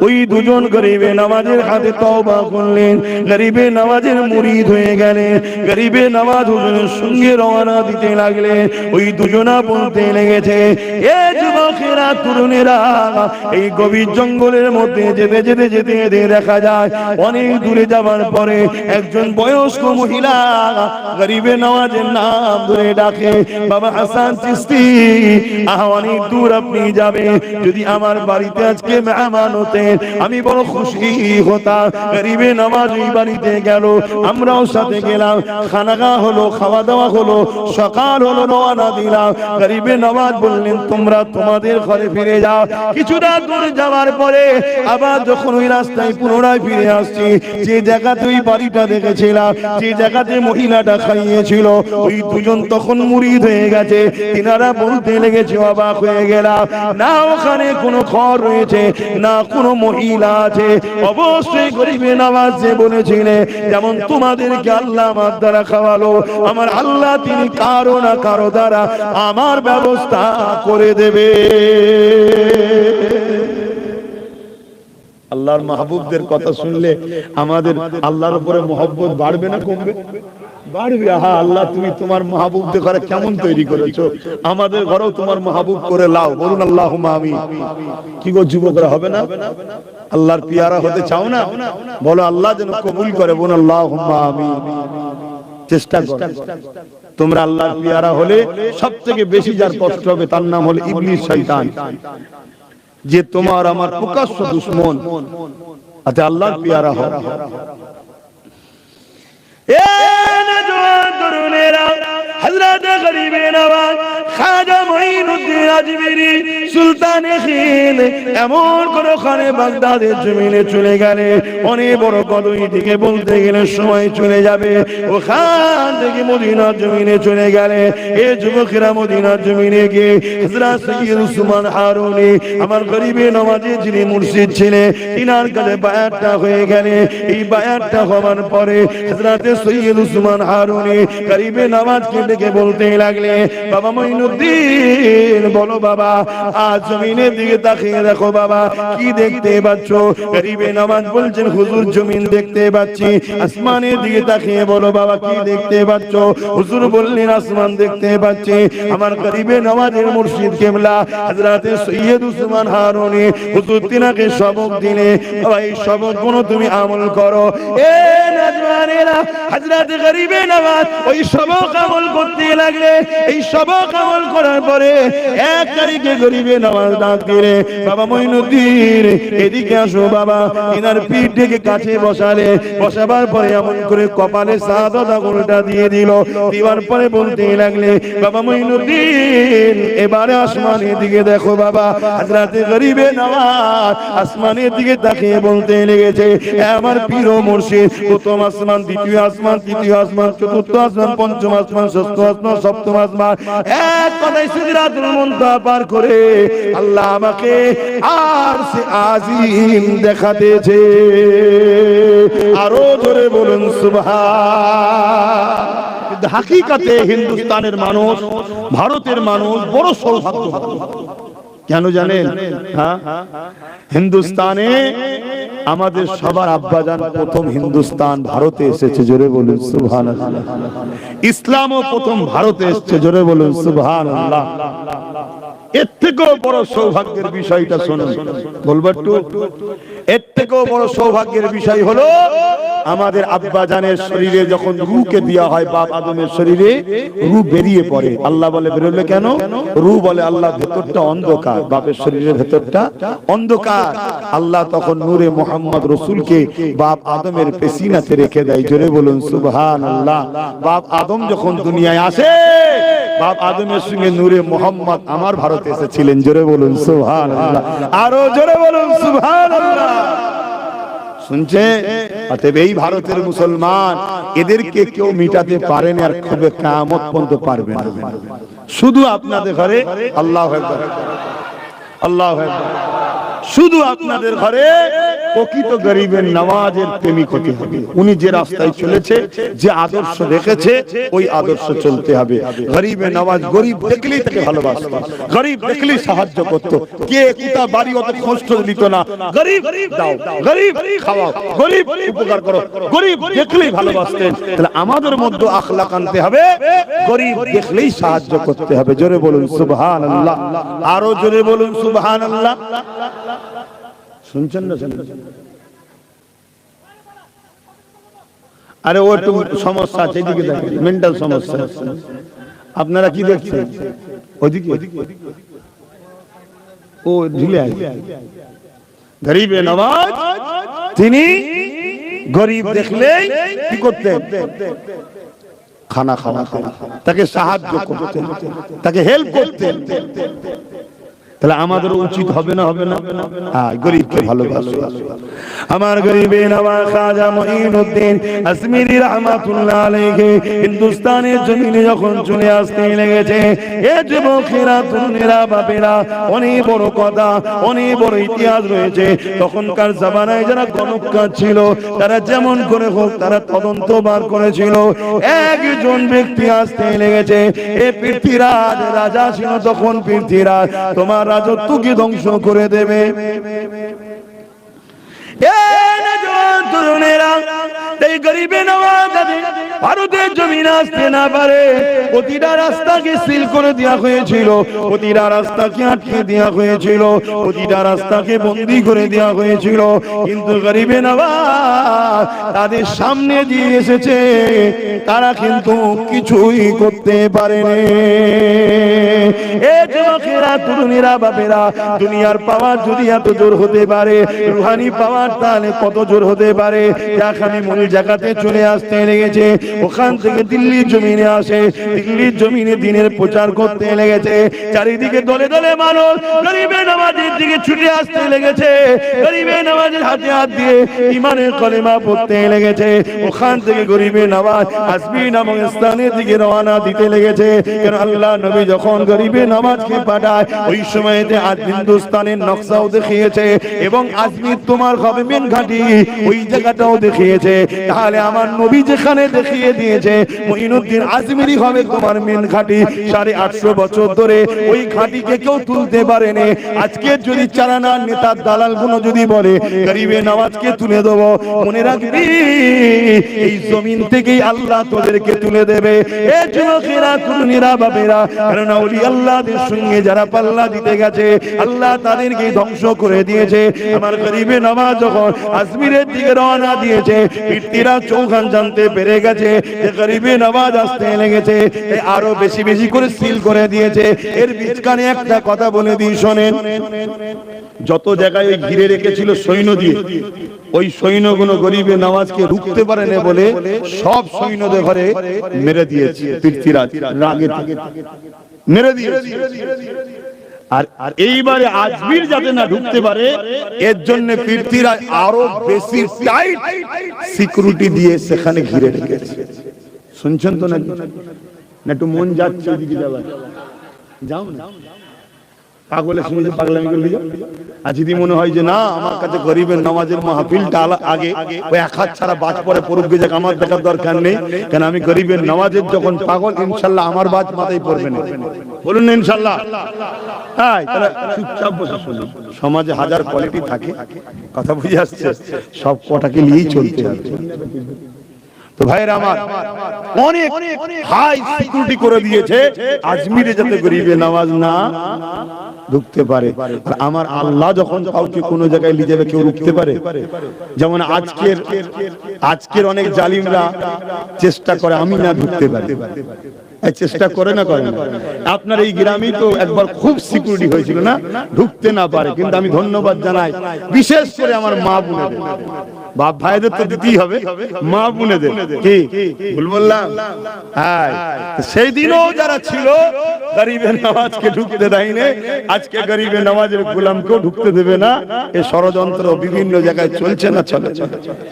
ওই দুজন গরিবে নওয়াজের হাতে তওবা করলেন, গরিবে নওয়াজের মুরিদ হয়ে গেলেন। গরিবে নওয়াজ হুজুরের সঙ্গে রওনা দিতে লাগলেন। ওই দুজনা বলতে লেগেছে এ যুবকেরা তরুণেরা, এই গভীর জঙ্গলের মধ্যে যেতে যেতে যেতে দেখা যায় অনেক দূরে যাবার পরে একজন বয়স্ক মহিলা গরিবে নওয়াজের নাম ধরে ডাকে, বাবা হাসান চিশতি। অনেক দূর আপনি যাবেন, যদি আমার বাড়িতে আজকে মেহমান হতেন আমি বড় খুশি হতাম। গরিবে নামাজ ওই বাড়িতে গেল, আমরাও সাথে গেলাম, খানাগা হলো, খাওয়া দাওয়া হলো, সকাল হলো, রওনা দিলাম। গরিবে নামাজ বললেন তোমরা তোমাদের ঘরে ফিরে যাও। কিছুটা দূর যাওয়ার পরে আবার যখন ওই রাস্তায় পুনরায় ফিরে আসছি, যে জায়গাতে ওই বাড়িটা দেখেছিলাম, যে জায়গাতে মহিলাটা খাইয়েছিল, ওই দুজন তখন মুরিদ হয়ে গেছে। তিনারা বলতে লেগেছে অবাক হয়ে গেলাম, না ওখানে কোনো ঘর রয়েছে না কোনো মহিলা আছে। অবশ্যই গরিবে নামাজ যে বলেছিলেন যেমন তোমাদেরকে আল্লাহ আমার দ্বারা খাওয়ালো, আমার আল্লাহ তিনি কারো না কারো দ্বারা আমার ব্যবস্থা করে দেবে। আল্লাহর মাহবুবদের কথা শুনলে আমাদের আল্লাহর উপরে মহব্বত বাড়বে না কমবে? বাড়বে। হ্যাঁ, আল্লাহ তুমি তোমার মাহবুবদের ঘরে কেমন তৈরি করেছো, আমাদের ঘরেও তোমার মাহবুব করে লাও। বলুন আল্লাহুম্মা আমিন। কি গো যুবকরা, হবে না? আল্লাহর পিয়ারা হতে চাও না? বলো আল্লাহ যেন কবুল করে। বলুন আল্লাহুম্মা আমিন। চেষ্টা করো। তোমরা আল্লাহর পিয়ারা হলে সবথেকে বেশি যার কষ্ট হবে তার নাম হলো ইবলিস, শয়তান, যে তোমার আমার প্রকাশ্য দুশমন। আচ্ছা আল্লাহর পিয়ারা হও। এ নওজওয়ান তরুণেরা, হযরত গরিবে নওয়াজ খাজা মঈনুদ্দিন আজমিরি সুলতানে হিন্দ এমন কোন খানে বাগদাদের জমিনে চলে গেলে, অনেক বড় কদই থেকে বলতে গেলে সময় চলে যাবে। ওখান থেকে মদিনার জমিনে চলে গেলে, এ যুবকেরা মদিনার জমিনে গিয়ে হযরত সৈয়দ উসমান হারুনি আমার গরিবে নওয়াজের যিনি মুর্শিদ ছিলেন তিনার কাছে বায়াতটা হয়ে গেলে। এই বায়াতটা হওয়ার পরে হযরত সৈয়দ উসমান হারুনি গরিবে নওয়াজকে ডেকে বলতে লাগলে, বাবা মঈনুদ্দিন বলো বাবা, আজ জমিনের দিকে তাকিয়ে দেখো বাবা, কি দেখতে পাচ্ছ? গরিবে নওয়াজ বলছেন হুজুর জমিন দেখতে পাচ্ছি। আসমানের দিকে তাকিয়ে বলো বাবা, কি দেখতে পাচ্ছ? হুজুর বললেন আসমান দেখতে পাচ্ছি। আমার গরিবে নওয়াজের মুর্শিদ কিবলা হযরত সৈয়দ উসমান হারুনি হুজুর তিনাকে সবক দিলে, বাবা এই সবক গুলো তুমি আমল করো। এ নওজওয়ানেরা, হযরত গরিবে নওয়াজ ওই সবক আমল করতে লাগলে। এই সবক আমল করার পরে এক তারিখে গরিবে নওয়াজ ডাক দিলে, বাবা মঈনুদ্দিন এদিকে আসো বাবা। ইনার পিঠ থেকে কাছে বসালে, বসাবার পরে এমন করে কপালে সাদত আঙুলটা দিয়ে দিল। দিবার পরে বলতে লাগলে, বাবা মঈনুদ্দিন এবারে আসমানের দিকে দেখো বাবা। হযরত গরিবে নওয়াজ আসমানের দিকে তাকিয়ে বলতে লেগেছে, আমার পীর ও মুর্শিদ, প্রথম আসমান, দ্বিতীয় আসমান, তৃতীয় আসমান, চতুর্থ আসমান, পঞ্চম আসমান, ষষ্ঠ আসমান, সপ্তম আসমান, এক কথায় সিদরাতুল মুনতাহা পার করে আল্লাহ আমাকে আরশে আজিম দেখাতেছে। আরো জোরে বলুন সুবহান। হাকিকাতে হিন্দুস্তানের মানুষ, ভারতের মানুষ বড় সৌভাগ্যবান। কেন জানেন? হ্যাঁ, হিন্দুস্তানে আমাদের সবার আব্বাজান প্রথম হিন্দুস্তান ভারতে এসেছে। জোরে বলুন সুবহানাল্লাহ। ইসলামও প্রথম ভারতে এসেছে। জোরে বলুন সুবহানাল্লাহ। এর থেকেও বড় সৌভাগ্যের বিষয়টা শুনুন, বলবো একটু। এর থেকেও বড় সৌভাগ্যের বিষয় হলো আমাদের আব্বাজানের শরীরে যখন রূহকে দেওয়া হয়, বাপ আদমের শরীরে রূহ বেরিয়ে পড়ে। আল্লাহ বলে বেরোলে কেন? রূহ বলে আল্লাহ ভেতরটা অন্ধকার, বাপের শরীরের ভেতরটা অন্ধকার। আল্লাহ তখন নূরে মুহাম্মদ রাসূলকে বাপ আদমের পেশিনাতে রেখে দেয়। জোরে বলুন সুবহানাল্লাহ। বাপ আদম যখন দুনিয়ায় আসে, বাপ আদমের সঙ্গে নূরে মুহাম্মদ আমার ভারতে এসেছিলেন। জোরে বলুন সুবহানাল্লাহ। আরো জোরে বলুন সুবহানাল্লাহ। শুনছে? অতএব এই ভারতের মুসলমান, এদেরকে কেউ মিটাতে পারেনি আর কবে কিয়ামত পর্যন্ত পারবে না। শুধু আপনাদের ঘরে আল্লাহু আকবার, আল্লাহু আকবার, শুধু আপনাদের ঘরে প্রকৃত গরিবের নওয়াজের প্রেমিক হতে হবে। উনি যে রাস্তায় চলেছে, যে আদর্শ রেখেছে, ওই আদর্শ চলতে হবে। গরিবের নওয়াজ গরিব দেখলেই তাকে ভালোবাসত, গরিব দেখলেই সাহায্য করত। কে কুতা বাড়ি অত কষ্ট দিত না, গরিব দাও, গরিব খাওয়াও, গরিব উপকার করো, গরিব দেখলেই ভালোবাসতেন। তাহলে আমাদের মধ্যে আখলাক আনতে হবে, গরিব দেখলেই সাহায্য করতে হবে। জোরে বলুন সুবহানাল্লাহ। আরো জোরে বলুন সুবহানাল্লাহ। শুনছেন না? আরে ও একটু সমস্যা আছে, এদিকে দেখেন, মেন্টাল সমস্যা। আপনারা কি দেখছেন? ওইদিকে ও ঢিলে গরিবে নওয়াজ তিনি গরিব দেখলেই কি করতেন? খানা খাওয়াতেন, তাকে সাহায্য করতেন, তাকে হেল্প করতেন। তাহলে আমাদের উচিত হবে না? হবে না? হ্যাঁ, গরিবকে ভালোবাসো। আমার গরিবে নওয়াজ খাজা মঈনুদ্দিন আজমিরি রাহমাতুল্লাহ আলাইহি হিন্দুস্তানের জমিনে যখন চলে আসতে লেগেছে, এ যুবকেরা, তরুণেরা, বাপেরা, অনেক বড় কথা, অনেক বড় ইতিহাস রয়েছে। তখনকার জামানায় যারা গণককার ছিল, তারা যেমন করে হোক তারা তদন্ত বার করেছিল। একজন ব্যক্তি আসতে লেগেছে, এ পৃথ্বীরাজ রাজা ছিল তখন। পৃথ্বীরাজ তোমার রাজত্বকে ধ্বংস করে দেবে। গরিবে নওয়াজ ভারতের জমিনে আসতে না পারে, প্রতিটা রাস্তাকে সিল করে দেওয়া হয়েছিল, প্রতিটা রাস্তাকে আটকে দেওয়া হয়েছিল, প্রতিটা রাস্তাকে বন্দী করে দেওয়া হয়েছিল। কিন্তু গরিবে নওয়াজ তাদের সামনে দিয়ে এসেছে, তারা কিন্তু কিছুই করতে পারেনি। এ যুবকেরা, তরুণেরা, বাপেরা, দুনিয়ার পাওয়ার যদি এত জোর হতে পারে, রুহানি পাওয়ার তাহলে কত জোর হতে পারে। আমি মূল জায়গাতে চলে আসতে লেগেছে, ওখান থেকে দিল্লির জমিনে আসে, দিল্লির জমিনে দিনের প্রচার করতে লেগেছে। চারিদিকে দলে দলে মানুষ গরিবে নওয়াজের দিকে ছুটে আসতে লেগেছে, গরিবে নওয়াজের হাতে হাত দিয়ে ঈমানের কলেমা পড়তে লেগেছে। ওখান থেকে গরিবে নওয়াজ আজমির নামক স্থানের দিকে রওনা দিতে লেগেছে। কারণ আল্লাহ নবী যখন গরিবে নওয়াজকে পাঠায়, ওই সময়তে আজ হিন্দুস্তানের নকশাও দেখিয়েছে এবং আজমির তোমার হবে মেন ঘাঁটি, ওই জায়গাটাও দেখিয়েছে। তাহলে আমার নবী যেখানে দেখিয়ে দিয়েছে মঈনুদ্দিন আজমিরি হবে তোমার মেন ঘাঁটি। 850 বছর ধরে ওই ঘাঁটিকে কেউ তুলতে পারেনি। আজকে যদি চালানার নেতার দালাল গুলো যদি বলে গরিবে নওয়াজকে তুলে দেবো, মনে রাখবি এই জমিন থেকেই আল্লাহ তোদেরকে তুলে দেবে। এ যুবকেরা, তরুণেরা, বাপেরা, কারণ ওলি আল্লাহদের সঙ্গে যারা পাল্লা দিতে গেছে, আল্লাহ তাদেরকে ধ্বংস করে দিয়েছে। আমার গরিবে নওয়াজ যখন আজমিরের দিকে রওনা দিয়েছে, পৃথ্বীরাজ চৌহান জানতে পেরে গেছে যে গরিবে নওয়াজ আসতে লেগেছে, আরো বেশি বেশি করে সিল করে দিয়েছে। এর বিচকানে একটা কথা বলে দিই, শোনেন। যত জায়গায় ঘিরে রেখেছিল সৈন্য দিয়ে, ওই সৈন্যগুলো গরিবে নওয়াজকে রুখতে পারেনি বলে সব সৈন্যদের ঘরে মেরে দিয়েছে পৃথ্বীরাজ, রাগে মেরে দিয়েছে। আর এইবারে আজমির যাতে না ঢুকতে পারে, এর জন্য পৃথ্বীরাজ আরো বেশি টাইট সিকিউরিটি দিয়ে সেখানে ঘিরে রেখেছে। শুনছেন তো না? একটু মন যাচ্ছে ওইদিকে যাওয়ার, যাও না, পাগলে শুনে পাগলামি করলি যাও। আর যদি মনে হয় যে না আমার কাছে গরিবের নামাজের মাহফিলটা আগে, ওই এক হাত ছাড়া বাজ পরে পড়ুক, যে আমার দেখার দরকার নেই, কেন আমি গরিবের নামাজের যখন পাগল, ইনশাল্লাহ আমার বাজ মাথায় পড়বে না, বলুন না ইনশাল্লাহ। হ্যাঁ, তাহলে চুপচাপ বসে শুনুন। সমাজে হাজার কোয়ালিটি থাকে, কথা বুঝে আসছে, সব কটাকে নিয়েই চলতে হবে। তো ভাইরা আমার, অনেক হাই সিকিউরিটি করে দিয়েছে আজমিরে যাতে গরিবে নওয়াজ না ঢুকতে পারে। আর আমার আল্লাহ যখন কাউকে কোনো জায়গায় নিয়ে যাবে, কেউ রুখতে পারে? যেমন আজকের অনেক জালিমরা চেষ্টা করে আমি না ঢুকতে পারি, চেষ্টা করে না করে না। আপনার এই গ্রামেই তো একবার খুব সিকিউরিটি হয়েছিল না, ঢুকতে না পারে। কিন্তু আমি ধন্যবাদ জানাই বিশেষ করে আমার মা বোনেদের, বাপ ভাইদের তো দিতেই হবে, মা বোনেদের, কি ভুল বললাম? হ্যাঁ, সেই দিনও যারা ছিল গরিবে নওয়াজকে ঢুকতে দেয়নি, আজকে গরিবে নওয়াজের গোলামকেও ঢুকতে দেবে না। এই ষড়যন্ত্র বিভিন্ন জায়গায় চলছে না চলে?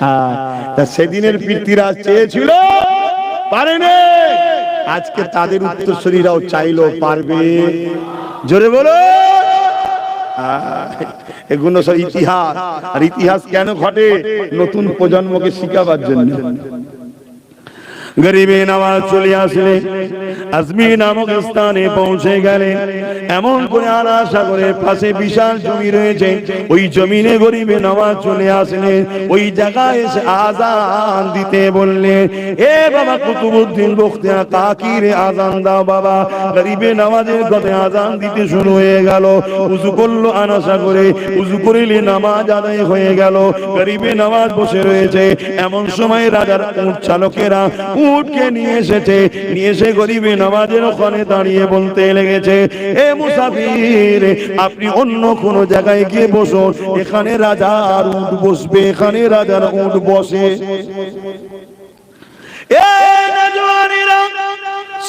হ্যাঁ, সেদিনের পৃথ্বীরাজ চেয়েছিল, পারেনি। আজকে তাদের উত্তরসূরিরাও চাইলেও পারবে? জোরে বলো। এগুলো সব ইতিহাস। আর ইতিহাস কেন ঘটে? নতুন প্রজন্মকে শিখাবার জন্য। গরিবে নওয়াজ চলে আসলে আজমির নামক স্থানে পৌঁছে গেলেন। এমন করে আনা সাগরের পাশে বিশাল জমি রয়েছে, ওই জমিনে গরিবে নওয়াজ চলে আসলেন। ওই জায়গায় এসে আজান দিতে বললেন, এ বাবা কুতুবউদ্দিন বখতিয়ার কাকিরে আজান দাও বাবা। গরিবে নওয়াজের কথায় আজান দিতে শুরু হয়ে গেল। উযু করলো আনা সাগরে, উযু করিলে নামাজ আদায় হয়ে গেল। গরিবে নওয়াজ বসে রয়েছে। এমন সময় রাজার উট চালকেরা উটকে নিয়ে এসেছে, নিয়ে এসে গরিবে নওয়াজের ওখানে দাঁড়িয়ে বলতে লেগেছে, এ মুসাফির আপনি অন্য কোন জায়গায় গিয়ে বসুন, এখানে রাজার উট বসবে, এখানে রাজার উট বসে।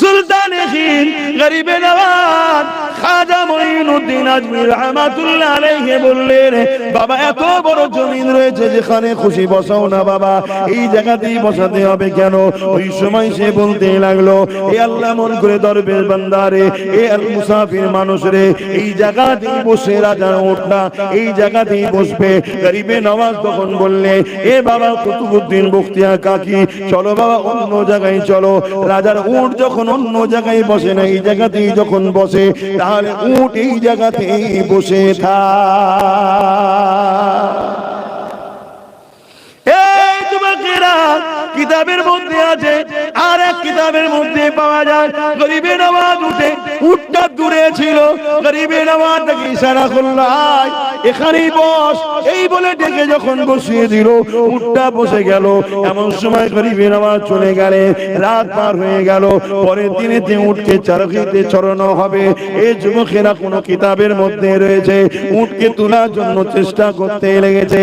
সুলতানে হিন্দ গরিবে নওয়াজ খাজা মঈনুদ্দিন আজমি রাহমাতুল্লাহ আলাইহি বললেন, বাবা এত বড় জমিন রয়েছে, যেখানে খুশি বসাও না বাবা, এই জায়গাতেই বসাতে হবে কেন? ওই সময় সে বলতে লাগলো, এ আল্লাহ মন করে দরবেশ বান্দারে, এ আল মুসাফির মানুষ রে, এই জায়গাতেই বসে রাজার উট না, এই জায়গাতেই বসবে। গরিবে নওয়াজ তখন বললে, এ বাবা কুতুবউদ্দিন বখতিয়ার কাকি, চলো বাবা অন্য জায়গায় চলো, রাজার উট যখন অন্য জায়গায় বসে না, এই জায়গাতেই যখন বসে, তাহলে উট এই জায়গাতেই বসে কিতাবের মধ্যে আছে, আর এক কিতাবের মধ্যে পাওয়া যায় গরিবে নওয়াজ উঠে, উটটা দূরে ছিল, গরিবে নওয়াজ তাকে ইশারা করল, এখানেই বস, এই বলে ডেকে যখন বসিয়ে দিল, উটটা বসে গেল। এমন সময় গরিবে নওয়াজ চলে গেলে, রাত পার হয়ে গেল, পরের দিনেতে উটকে চরকিতে চড়ানো হবে। এই যুবকেরা কোন কিতাবের মধ্যে রয়েছে, উটকে তোলার জন্য চেষ্টা করতে লেগেছে,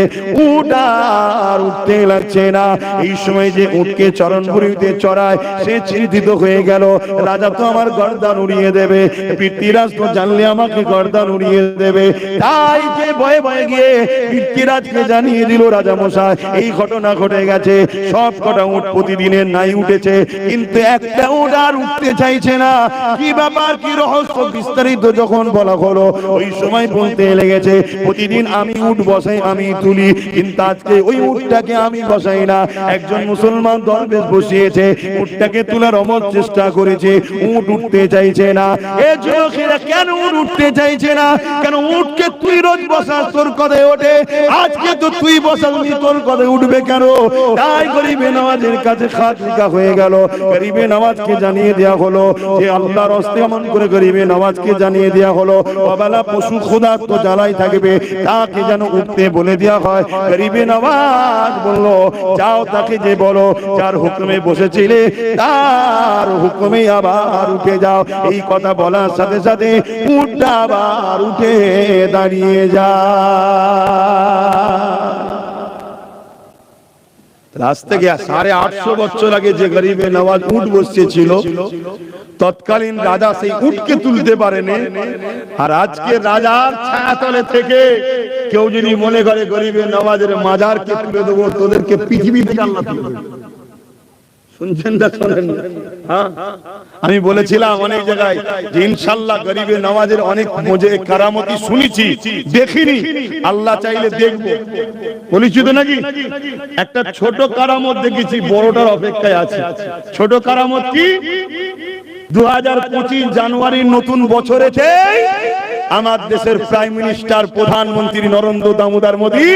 উট আর উঠতে লাগছে না। এই সময় যে উটকে চরণ ভূমিতে চড়ায়, সে চিন্তিত হয়ে গেল, রাজা তো আমার গর্দান উড়িয়ে দেবে, পৃথ্বীরাজ তো জানলে আমাকে গর্দান উড়িয়ে দেবে। তাই যে ভয়ে ভয়ে গিয়ে পৃথ্বীরাজকে জানিয়ে দিল, রাজা মশাই এই ঘটনা ঘটে গেছে, সব কটা উট প্রতিদিনের নাই উঠেছে, কিন্তু একটা উট আর উঠতে চাইছে না। কি ব্যাপার, কি রহস্য, বিস্তারিত যখন বলা হলো, ওই সময় বলতে লেগেছে, প্রতিদিন আমি উট বসাই, আমি তুলি, কিন্তু আজকে ওই উটটাকে আমি বসাই না, একজন মুসলমান দরবেশ বসিয়েছে, উটটাকে তোলার অমর চেষ্টা করেছে, উট উঠতে চাইছে না। এ যুবকেরা কেন উট উঠতে চাইছে না? কেন উটকে তুই রোজ বসাস, তোর কথায় ওঠে, আজকে তো তুই বসাসনি, তোর কথায় উঠবে কেন? তাই গরিবে নওয়াজের কাছে খাত লিখা হয়ে গেল। গরিবে নওয়াজকে জানিয়ে দেয়া হলো যে আল্লাহর হস্তে এমন করে গরিবে নওয়াজকে জানিয়ে দেয়া হলো, অবেলা পশু খোদা তো জ্বালাই থাকবে, তাকে যেন উঠতে বলে দেয়া হয়। গরিবে নওয়াজ বলল, যাও তাকে যে বলো, যার হুকুমে বসেছিলে তার হুকুমে আবার উঠে যাও। এই কথা বলার সাথে সাথে উটটা আবার উঠে দাঁড়িয়ে যায়। আজ থেকে 850 বছর আগে যে গরিবে নওয়াজ উট বসেছিল, তৎকালীন রাজা সেই উটকে তুলতে পারেনি। আর আজকে রাজার ছায়াতলে থেকে কেউ যদি মনে করে গরিবে নওয়াজের মাজারকে তুলে দেবো, তোদেরকে পৃথিবী থেকে আল্লাহ তুলে দেবে। শুনছেন না শোনেন? হ্যাঁ, আমি বলেছিলাম অনেক জায়গায় যে ইনশাআল্লাহ গরিবে নওয়াজের অনেক মজে কারামতি শুনেছি, দেখিনি, আল্লাহ চাইলে দেখব। বলেছি তো নাকি? একটা ছোট কারামত দেখেছি, বড়টার অপেক্ষায় আছে। ছোট কারামত কি? 2025 জানুয়ারির নতুন বছরেতে আমার দেশের প্রাইম মিনিস্টার, প্রধানমন্ত্রী নরেন্দ্র দামোদর মোদী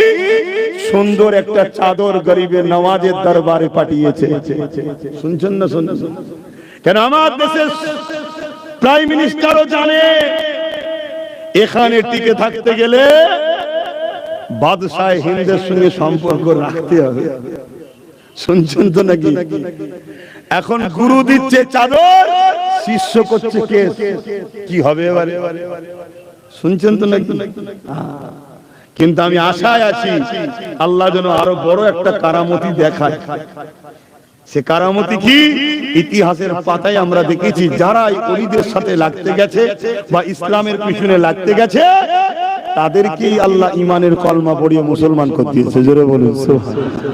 সুন্দর একটা চাদর গরিবের নওয়াজের দরবারে পাঠিয়েছে। শুনছেন না? শুনছেন? কেন আমার দেশের প্রাইম মিনিস্টারও জানে এখানে টিকে থাকতে গেলে বাদশাহ হিন্দের সঙ্গে সম্পর্ক রাখতে হবে। শুনছেন তো নাকি? এখন গুরু দিচ্ছে চাদর, শিষ্য করছে কেস, কি হবে এবারে? শুনছেন তো নাকি? কিন্তু আমি আশায় আছি আল্লাহ যেন আরো বড় একটা কারামতি দেখায়। সে কারামতি কি? ইতিহাসের পাতায় আমরা দেখেছি, যারা ওলিদের সাথে লাগতে গেছে বা ইসলামের পিছনে লাগতে গেছে, তাদেরকেই আল্লাহ ইমানের কলমা পড়িয়ে মুসলমান করে দিয়েছে। জোরে বলুন সুবহানাল্লাহ।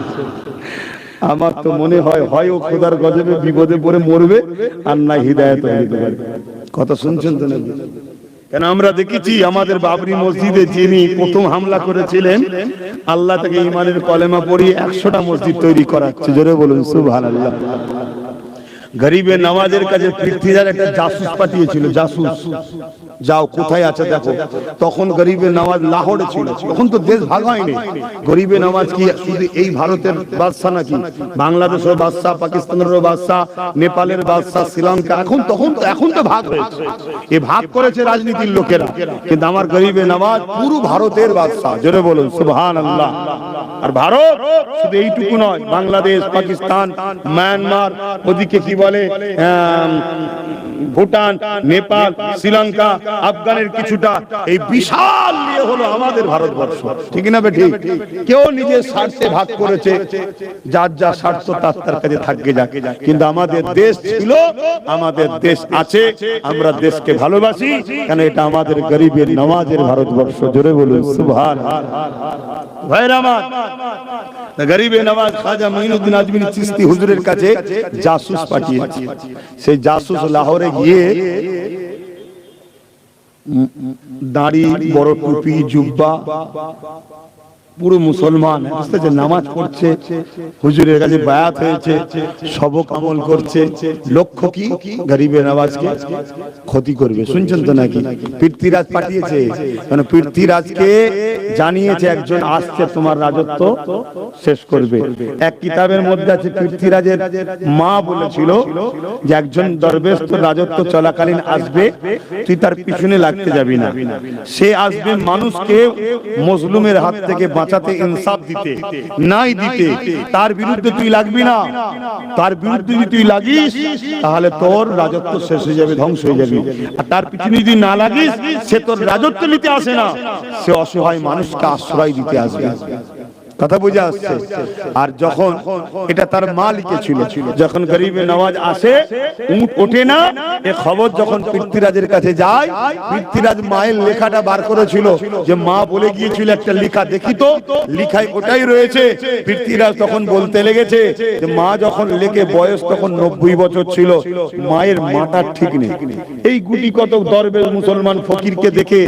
আমার তো মনে হয় হয় ও খোদার গজবে বিপদে পড়ে মরবে, আর না হিদায়াত হতে পারে। কথা শুনছেন তো নাকি? কেন আমরা দেখেছি আমাদের বাবরি মসজিদে যিনি প্রথম হামলা করেছিলেন, আল্লাহ তাকে ইমানের কলেমা পড়িয়ে 100টা মসজিদ তৈরি করাচ্ছে। জোরে বলুন সুবহানাল্লাহ। গরিবে নওয়াজের কাছে পৃথ্বীরাজ একটা জাসুস পাঠিয়েছিল, জাসুস, যাও কোথায় আছে দেখো। তখন গরিবে নওয়াজ লাহোরে ছিল, তখন তো দেশ ভাগ হয়নি। গরিবে নওয়াজ কি শুধু এই ভারতের বাদশা নাকি? বাংলাদেশের বাদশা, পাকিস্তানেরও বাদশা, নেপালের বাদশা, শ্রীলঙ্কা, এখন তো ভাগ হয়েছে। এই ভাগ করেছে রাজনীতির লোকেরা, কিন্তু আমার গরিবে নওয়াজ পুরো ভারতের বাদশা। জোরে বলুন সুবহানাল্লাহ। আর ভারত শুধু এইটুকু নয়, বাংলাদেশ, পাকিস্তান, মায়ানমার, ওদিকে কি বলে ভুটান, নেপাল, শ্রীলঙ্কা, আফগানের কিছুটা, এই বিশাল নিয়ে হলো আমাদের ভারতবর্ষ। ঠিক না বেঠিক? কেউ নিজের স্বার্থে ভাগ করেছে, যার যা স্বার্থ তার তার কাছে থাকবে যাক, কিন্তু আমাদের দেশ ছিল, আমাদের দেশ আছে, আমরা দেশকে ভালোবাসি, কেন এটা আমাদের গরিবের নওয়াজের ভারতবর্ষ। জোরে বলুন সুবহানাল্লাহ। ভাইরা আমার, গরিবে নওয়াজ খাজা মঈনুদ্দিন আজমিরি চিশতি হুজুরের কাছে জাসুস পাঠিয়েছে। সেই জাসুস লাহোরে গিয়ে দাড়ি, বড় টুপি, জুব্বা, পুরো মুসলমান, নামাজ পড়ছে, হুজুরের কাছে বায়াত হয়েছে, সবক আমল করছে। লক্ষ্য কি? গরিবে নওয়াজকে ক্ষতি করবে। শুনছেন তো নাকি? পৃথ্বীরাজ পাঠিয়েছে, মানে পৃথ্বীরাজকে জানিয়েছে একজন আসছে তোমার রাজত্ব শেষ করবে। এক কিতাবের মধ্যে আছে পৃথ্বীরাজের মা বলেছিল যে একজন দরবেশ তোর রাজত্ব চলাকালীন আসবে, তুই তার পিছনে লাগতে যাবি না। সে আসবে মানুষকে মজলুমের হাত থেকে বাঁচাতে, ইনসাফ দিতে, নাই দিতে। তার বিরুদ্ধে তুই লাগবি না। তার বিরুদ্ধে যদি তুই লাগিস তাহলে তোর রাজত্ব শেষ হয়ে যাবে, ধ্বংস হয়ে যাবে। আর তার পিছনে যদি না লাগিস, সে তোর রাজত্ব নিতে আসে না, সে অসহায় মানুষকে আশ্রয় দিতে আসবে। কথা বুঝে আসছে? আর যখন এটা তার মা লিখেছিল, যখন গরিবে নওয়াজ আসে উট ওঠে না, এ খবর যখন পৃথ্বীরাজের কাছে যায়, পৃথ্বীরাজ মায়ের লেখাটা বার করেছিল, যে মা বলে গিয়েছিল একটা লেখা দেখি তো, লেখায় ওটাই রয়েছে। পৃথ্বীরাজ তখন বলতে লেগেছে যে মা যখন লেখে বয়স তখন 90 বছর ছিল, মায়ের মাথা ঠিক নেই। এই গুটি কত দরবেশ মুসলমান ফকিরকে দেখে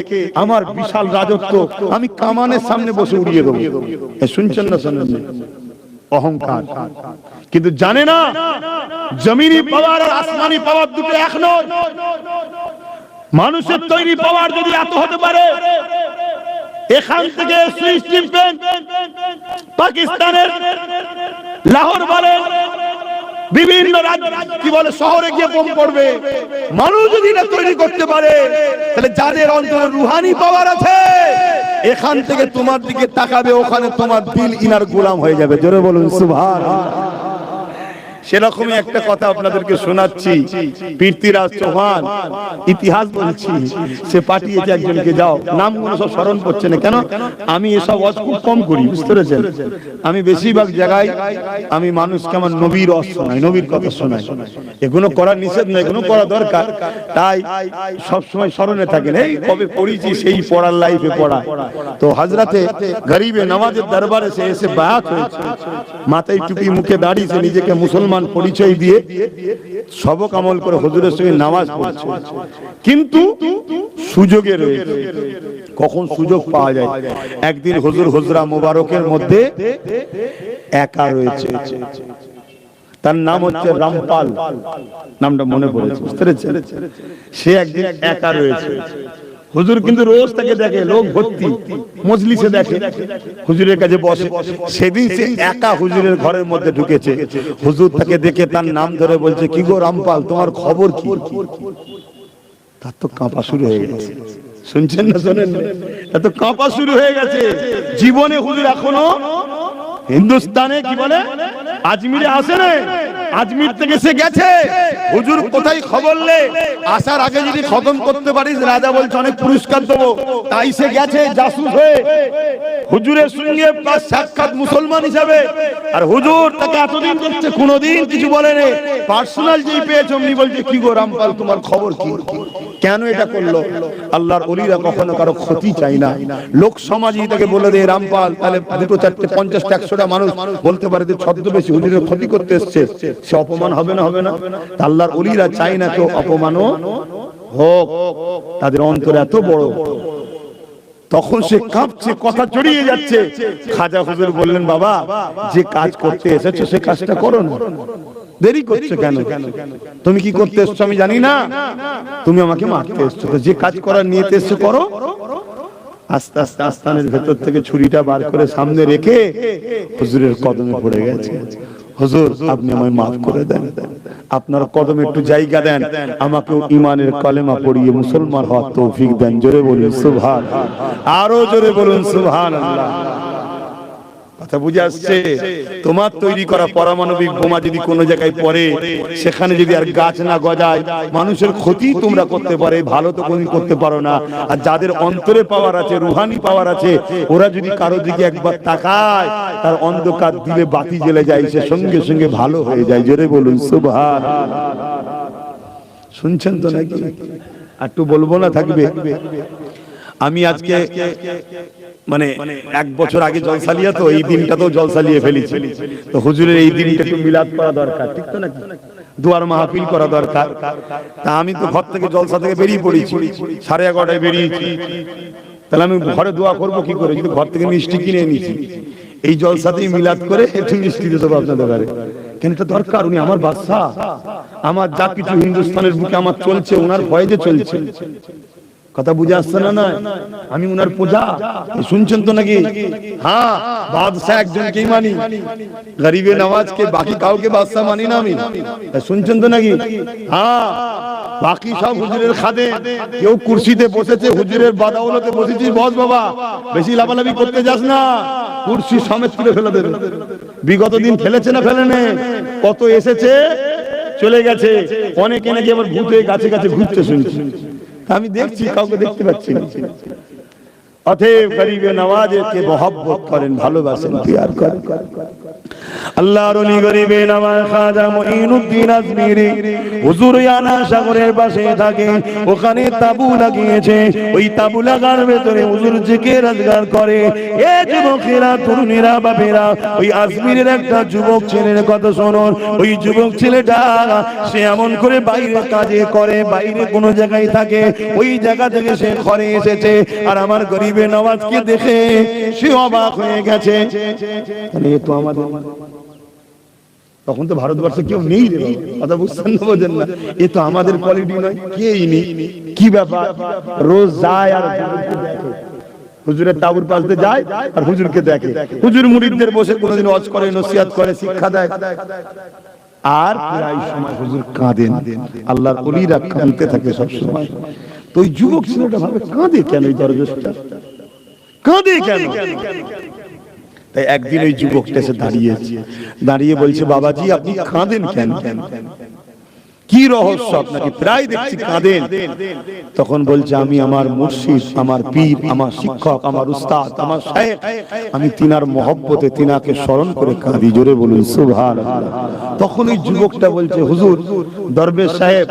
আমার বিশাল রাজত্ব আমি কামানের সামনে বসে উড়িয়ে দেবো। শুনছেন না? শোনেন? অহংকার। কিন্তু জানে না জমিনি পাওয়ার আর আসমানি পাওয়ার দুটো এক নয়। মানুষের তৈরি পাওয়ার যদি এত হতে পারে, এখান থেকে সুইচ টিপবেন, পাকিস্তানের লাহোর বলেন, বিভিন্ন কি বলে শহরে গিয়ে বোম পড়বে। মানুষ যদি এটা তৈরি করতে পারে, তাহলে যাদের অন্তরে রুহানি পাওয়ার আছে, এখান থেকে তোমার দিকে তাকাবে, ওখানে তোমার দিল ইনার গোলাম হয়ে যাবে। জোরে বলুন সুবহানাল্লাহ। সেরকমই একটা কথা আপনাদেরকে শোনাচ্ছি। পৃথ্বীরাজ চৌহান, ইতিহাস বলছি, সে পাঠিয়েছে একজনকে, যাও, নামগুলো সব স্মরণ করছে না। কেন? আমি এসব ওয়াজ খুব কম করি, বুঝতে পেরেছেন? আমি বেশিরভাগ জায়গায় আমি মানুষকে আমার নবীর ওয়াজ শোনাই, নবীর কথা শোনাই। এগুলো করা নিষেধ না, এগুলো করা দরকার। তাই সবসময় স্মরণে থাকেন, এই কবে পড়েছি সেই পড়ার লাইফে পড়া। তো হযরতে গরিবে নওয়াজের দরবারে সে এসে বায়াত হয়েছে, মাথায় টুপি, মুখে দাড়ি, সে নিজেকে মুসলমান পরিচয় দিয়ে সবক আমল করে হুজুরের সঙ্গে নামাজ পড়ছে। কিন্তু সুযোগে রয়েছে, কখন সুযোগ পাওয়া যায়। একদিন হুজুর হুজরা মোবারকের মধ্যে একা রয়েছে, তার নাম হচ্ছে রামপাল, নামটা মনে পড়েছে, বুঝতে পেরেছেন? সে একদিন একা রয়েছে। হুজুর কিন্তু রোজ তাকে দেখে, লোক ভর্তি মজলিসে দেখে, হুজুরের কাছে বসে। সেদিন সে একা হুজুরের ঘরের মধ্যে ঢুকেছে। হুজুর তাকে দেখে তার নাম ধরে বলছে, কি গো রামপাল, তোমার খবর কি? তার তো কাঁপা শুরু হয়ে গেছে। শুনছেন না? শোনেন? তার তো কাঁপা শুরু হয়ে গেছে। জীবনে হুজুর এখনো হিন্দুস্তানে কি বলে আজমিরে আসে না, আজমির থেকে সে গেছে। হুজুর কোথায় খবর লে, আসার আগে যদি খতম করতে পারিস রাজা বলছে অনেক পুরস্কার দেবো। তাই সে গেছে জাসুস হয়ে হুজুরের সঙ্গে সাক্ষাৎ মুসলমান হিসাবে। আর হুজুর তাকে এতদিন দেখছে, কোনোদিন কিছু বলেনি। পার্সোনাল যেই পেয়েছে অমনি বলছে, কি গো রামপাল, তোমার খবর কি? কেন এটা করলো? আল্লাহর ওলিরা কখনো কারো ক্ষতি চাই না। লোক সমাজই তাকে বলে দেয় রামপাল, তাহলে দুটো চারটে 50-100টা মানুষ বলতে পারে যে ছদ্মবেশী হুজুরের ক্ষতি করতে এসছে, সে অপমান হবে না? হবে না? আল্লাহর ওলিরা চাই না কেউ অপমানও হোক, তাদের অন্তর এত বড়। তখন সে কাঁপছে, কথা জড়িয়ে যাচ্ছে। খাজা হুজুর বললেন, বাবা, যে কাজ করতে এসেছো সে কাজটা করো না, দেরি করছো কেন? তুমি কি করতে এসছো আমি জানি না, তুমি আমাকে মারতে এসছো, তো যে কাজ করার নিয়ে এসছো করো। আস্তে আস্তে আস্তানের ভেতর থেকে ছুরিটা বার করে সামনে রেখে হুজুরের কদমে পড়ে গেছে। হুজুর, আপনি আমায় মাফ করে দেন, আপনার কদমে একটু জায়গা দেন, আমাকেও ঈমানের কলেমা পড়িয়ে মুসলমান হওয়ার তৌফিক দেন। জোরে বলুন সুবহানাল্লাহ, আরো জোরে বলুন সুবহানাল্লাহ। কথা বুঝে আসছে? তোমার তৈরি করা পারমাণবিক বোমা যদি কোনো জায়গায় পড়ে, সেখানে যদি আর গাছ না গজায়, মানুষের ক্ষতি তোমরা করতে পারে, ভালো তো কোনদিন করতে পারো না। আর যাদের অন্তরে পাওয়ার আছে, রুহানি পাওয়ার আছে, ওরা যদি কারো দিকে একবার তাকায়, তার অন্ধকার দিলে বাতি জ্বলে যায়, সে সঙ্গে সঙ্গে ভালো হয়ে যায়। জোরে বলুন সুবহানাল্লাহ। শুনছেন তো নাকি? একটু বলবো না থাকবে? আমি আজকে মানে 1 বছর আগে জলসালিয়া, তো এই দিনটা তো জলসালিয়ে ফেলেছি। তো হুজুরের এই দিনটা একটু মিলাদ করা দরকার, ঠিক তো নাকি? দুয়ার মাহফিল করা দরকার। তা আমি তো ঘর থেকে জলসা থেকে বেরিয়ে পড়েছি, 11:30টায় বেরিয়েছি। তাহলে আমি ঘরে দোয়া করবো কি করে, যদি ঘর থেকে মিষ্টি কিনে এনেছি? এই জলসাতেই মিলাদ করে একটু মিষ্টি দিতে হবে আপনাদের ঘরে। কেন এটা দরকার? উনি আমার বাদশা, আমার যা কিছু হিন্দুস্তানের বুকে আমার চলছে ওনার ভয়ে যে চলছে। কথা বুঝে আসছে না? না, আমি উনার পূজা। শুনছেন তো নাকি? হ্যাঁ, বাদশাহ একজনকেই মানি, গরিবে নওয়াজকে, বাকি কাউকে বাদশাহ মানি না আমি। শুনছেন তো নাকি? হ্যাঁ, বাকি সব হুজুরের খাদে। কেউ কুরসিতে বসেছে, হুজুরের বাদাউলতে বসেছিস, বস বাবা, বেশি লাফালাফি করতে যাস না, কুরসি সমেত তুলে ফেলে দেবে। বিগত দিন ফেলেছে না ফেলেনে? কত এসেছে চলে গেছে, অনেকে নাকি আবার ভূত হয়ে গাছে গাছে ঘুরতে শুনছি। আমি দেখছি, কাউকে দেখতে পাচ্ছি না। অতএব গরিবে নওয়াজকে মহব্বত করেন, ভালোবাসেন, প্যার করেন। আল্লাহর ওলি গরিবে নওয়াজ খাজা মুঈনুদ্দিন আজমিরি হুজুর ইয়ানা সাগরের পাশে থাকে, ওখানে তাবু লাগিয়েছে। ওই তাবু লাগার ভেতরে হুজুর জিকির আজকার করে। এ যুবকেরা, তরুণীরা, বাপেরা, ওই আজমিরের একটা যুবক ছেলের কথা শুনুন। ওই যুবক ছেলেটা সে এমন করে বাইরে কাজে করে, বাইরে কোনো জায়গায় থাকে, ওই জায়গা থেকে সে ঘরে এসেছে। আর আমার গরিবে নওয়াজকে দেখে সে অবাক হয়ে গেছে। এ তো আমাদের, তখন তো ভারতবর্ষে কেউ নেই রে, কথা বুঝছেন না, বোঝেন না? এ তো আমাদের কোয়ালিটি নয়, কেই নেই। কি ব্যাপার? রোজ যায় আর দেখে, হুজুরের তাবুর পাশ দিয়ে যায় আর হুজুরকে দেখে। হুজুর মুরিদদের বসে কোনোদিন ওয়াজ করে, নসিহত করে, শিক্ষা দেয়। আর প্রায় সময় হুজুর কাঁদেন, আল্লাহর ওলিরা কাঁদতে থাকে সব সময়। তো ওই যুবক ছেলেটা ভাবে, কাঁদে কেন এই দরবেশটা, কাঁদে কেন? তাই একদিন ওই যুবকটা এসে দাঁড়িয়ে বলছে, বাবাজি আপনি কাঁদেন কেন? কি রহস্য আপনাকে প্রায় দেখছি কাঁদেন? তখন বলছে, আমি আমার মুর্শিদ, আমার পীর, আমার শিক্ষক, আমার উস্তাদ, আমার শায়েখ, আমি তিনার মহব্বতে তিনাকে স্মরণ করে কাঁদি। জোরে বলুন সুবহানাল্লাহ। তখন ওই যুবকটা বলছে, হুজুর, দরবেশ সাহেব,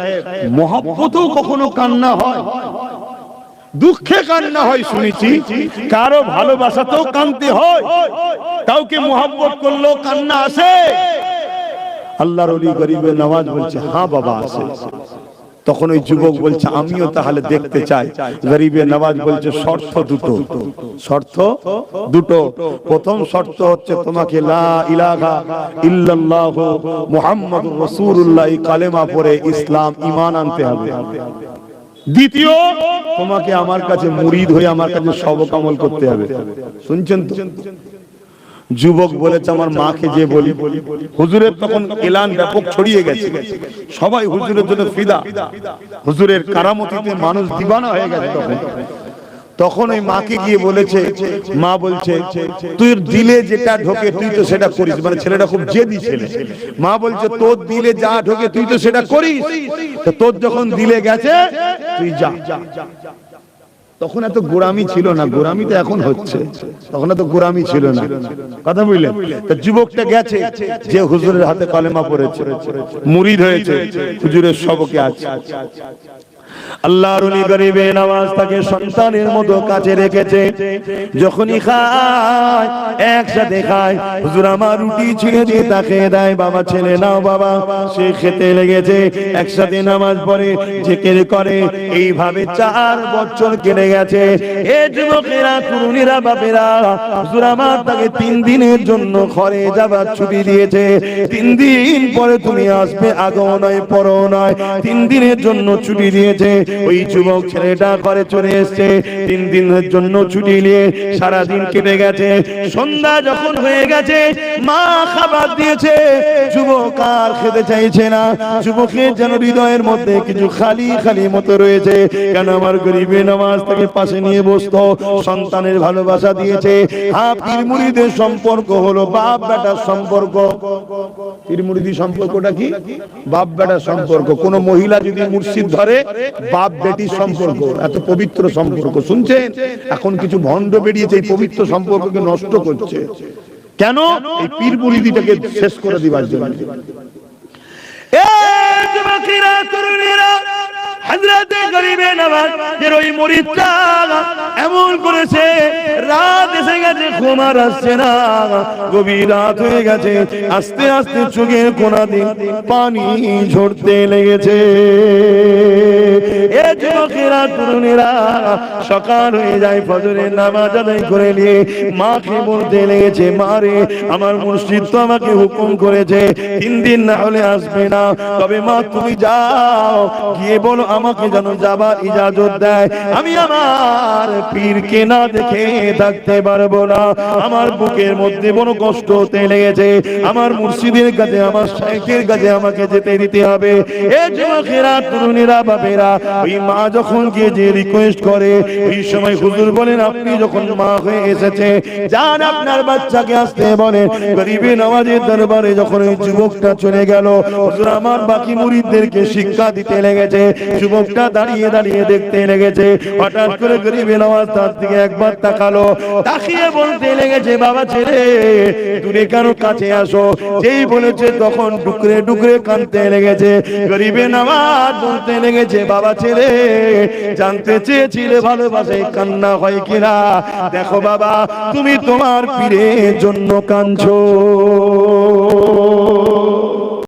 মহব্বতেও কখনো কান্না হয়, দুঃখে কান্না হয় শুনেছি, কারো ভালোবাসাতেও কাঁদতে হয়, কাউকে মহব্বত করলেও কান্না আসে। আল্লাহর ওলি গরিবে নওয়াজ বলছে, হ্যাঁ বাবা আসে। তখন ওই যুবক বলছে, আমিও তাহলে দেখতে চাই। গরিবে নওয়াজ বলছে, শর্ত দুটো। শর্ত দুটো। প্রথম শর্ত হচ্ছে, তোমাকে লা ইলাহা ইল্লাল্লাহু মুহাম্মাদুর রাসূলুল্লাহ কালেমা পড়ে ইসলাম ঈমান আনতে হবে। দ্বিতীয়, তোমাকে আমার কাছে মুরিদ হয়ে আমার কাছে সবক আমল করতে হবে। শুনছেন তো? যুবক বলেছে, আমার মাকে যে বলি। হুজুরের তখন এলান ব্যাপক ছড়িয়ে গেছে, সবাই হুজুরের জন্য ফিদা, হুজুরের কারামতিতে মানুষ দিবানা হয়ে গেছে। তখন ওই মাকে গিয়ে বলেছে, মা বলছে, তুই দিলে যেটা ঢোকে তুই তো সেটা করিস। মানে ছেলেটা খুব জেদি ছেলে। মা বলছে, তোর দিলে যা ঢোকে তুই তো সেটা করিস, তোর যখন দিলে গেছে তুই যা। তখন এত গোরামি ছিল না, গোরামি তো এখন হচ্ছে, তখন এত গোরামি ছিল না। কথা বুঝলেন? তা যুবকটা গেছে, যে হুজুরের হাতে কলেমা পড়েছে, মুরিদ হয়েছে, হুজুরের সবকে আছে। আল্লাহর ওলি গরিবে নওয়াজ তাকে সন্তানের মতো কাছে রেখেছে। যখনই খায় একসাথে খায়। হুজুর আমার রুটি ছিঁড়ে দিয়ে তাকে দেয়, বাবা ছেলে নাও বাবা। সে খেতে লেগেছে, একসাথে নামাজ পড়ে, জিকির করে। এইভাবে 4 বছর কেটে গেছে। এ যুবকেরা, তরুণীরা, বাপেরা, হুজুর আমার তাকে 3 দিনের জন্য ঘরে যাবার ছুটি দিয়েছে। 3 দিন পরে তুমি আসবে, আগেও নয় পরেও নয়, 3 দিনের জন্য ছুটি দিয়েছে। ওই যুবক ছেলেটা ঘরে চলে এসেছে 3 দিনের জন্য ছুটি নিয়ে। সারা দিন কেটে গেছে, সন্ধ্যা যখন হয়ে গেছে মা খাবার দিয়েছে, যুবক আর খেতে চাইছে না। যুবকের যেন হৃদয়ের মধ্যে কিছু খালি খালি মতো রয়েছে। কেন আমার গরিবে নামাজ তাকে পাশে নিয়ে বসতো, সন্তানের ভালোবাসা দিয়েছে। হ্যাঁ, পীর মুরিদের সম্পর্ক হলো বাপ বেটার সম্পর্ক। পীর মুরিদি সম্পর্কটা কি? বাপ বেটার সম্পর্ক। কোন মহিলা যদি মুর্শিদ ধরে, বাপ বেটির সম্পর্ক, এত পবিত্র সম্পর্ক। শুনছেন, এখন কিছু ভণ্ড বেরিয়েছে এই পবিত্র সম্পর্ককে নষ্ট করছে। কেন? এই পীর মুরিদিটাকে শেষ করে দিবার জন্য। হযরতে গরিবে নওয়াজ এর ওই মুরিদটা এমন করেছে, রাত এসে গেছে, ঘুম আর আসছে না, গভীর রাত হয়ে গেছে, আস্তে আস্তে চোখের কোণা দিয়ে পানি ঝরতে লেগেছে। এ যুবকেরা, তরুণেরা, সকাল হয়ে যায়, ফজরের নামাজ আদায় করে নিয়ে মাকে বলতে লেগেছে, মা রে, আমার মুর্শিদ তো আমাকে হুকুম করেছে 3 দিন না হলে আসবে না। তবে মা তুমি যাও, গিয়ে বলো আমাকে যেন যাবার ইজাজত দেয়। আমি আমার পীরকে না দেখে থাকতে পারবো না। আমার বুকের মধ্যে বড় কষ্ট হতে লেগেছে। আমার মুর্শিদের কাছে, আমার শাইখের কাছে আমাকে যেতে দিতে হবে। এ যুবকেরা, তরুণেরা, বাপেরা, ওই মা যখন গিয়ে যে রিকোয়েস্ট করে, ওই সময় হুজুর বলেন, আপনি যখন মা হয়ে এসেছে, যান আপনার বাচ্চাকে আসতে বলেন। গরিবে নওয়াজের দরবারে যখন ওই যুবকটা চলে গেল, হুজুর আমার বাকি মুরিদদেরকে শিক্ষা দিতে লেগেছে। যুবকটা দাঁড়িয়ে দাঁড়িয়ে দেখতে লেগেছে। হঠাৎ করে গরিবে নওয়াজ তার দিকে একবার তাকালো, তাকিয়ে বলতে লেগেছে, বাবা ছেলে, দূরে কেন, কাছে আসো। যেই বলেছে তখন ডুকরে ডুকরে কাঁদতে লেগেছে। গরিবে নওয়াজ বলতে লেগেছে, বাবা ছেলে, জানতে চেয়েছিলে ভালোবাসায় কান্না হয় কিনা? দেখো বাবা, তুমি তোমার পীরের জন্য কাঁদছো।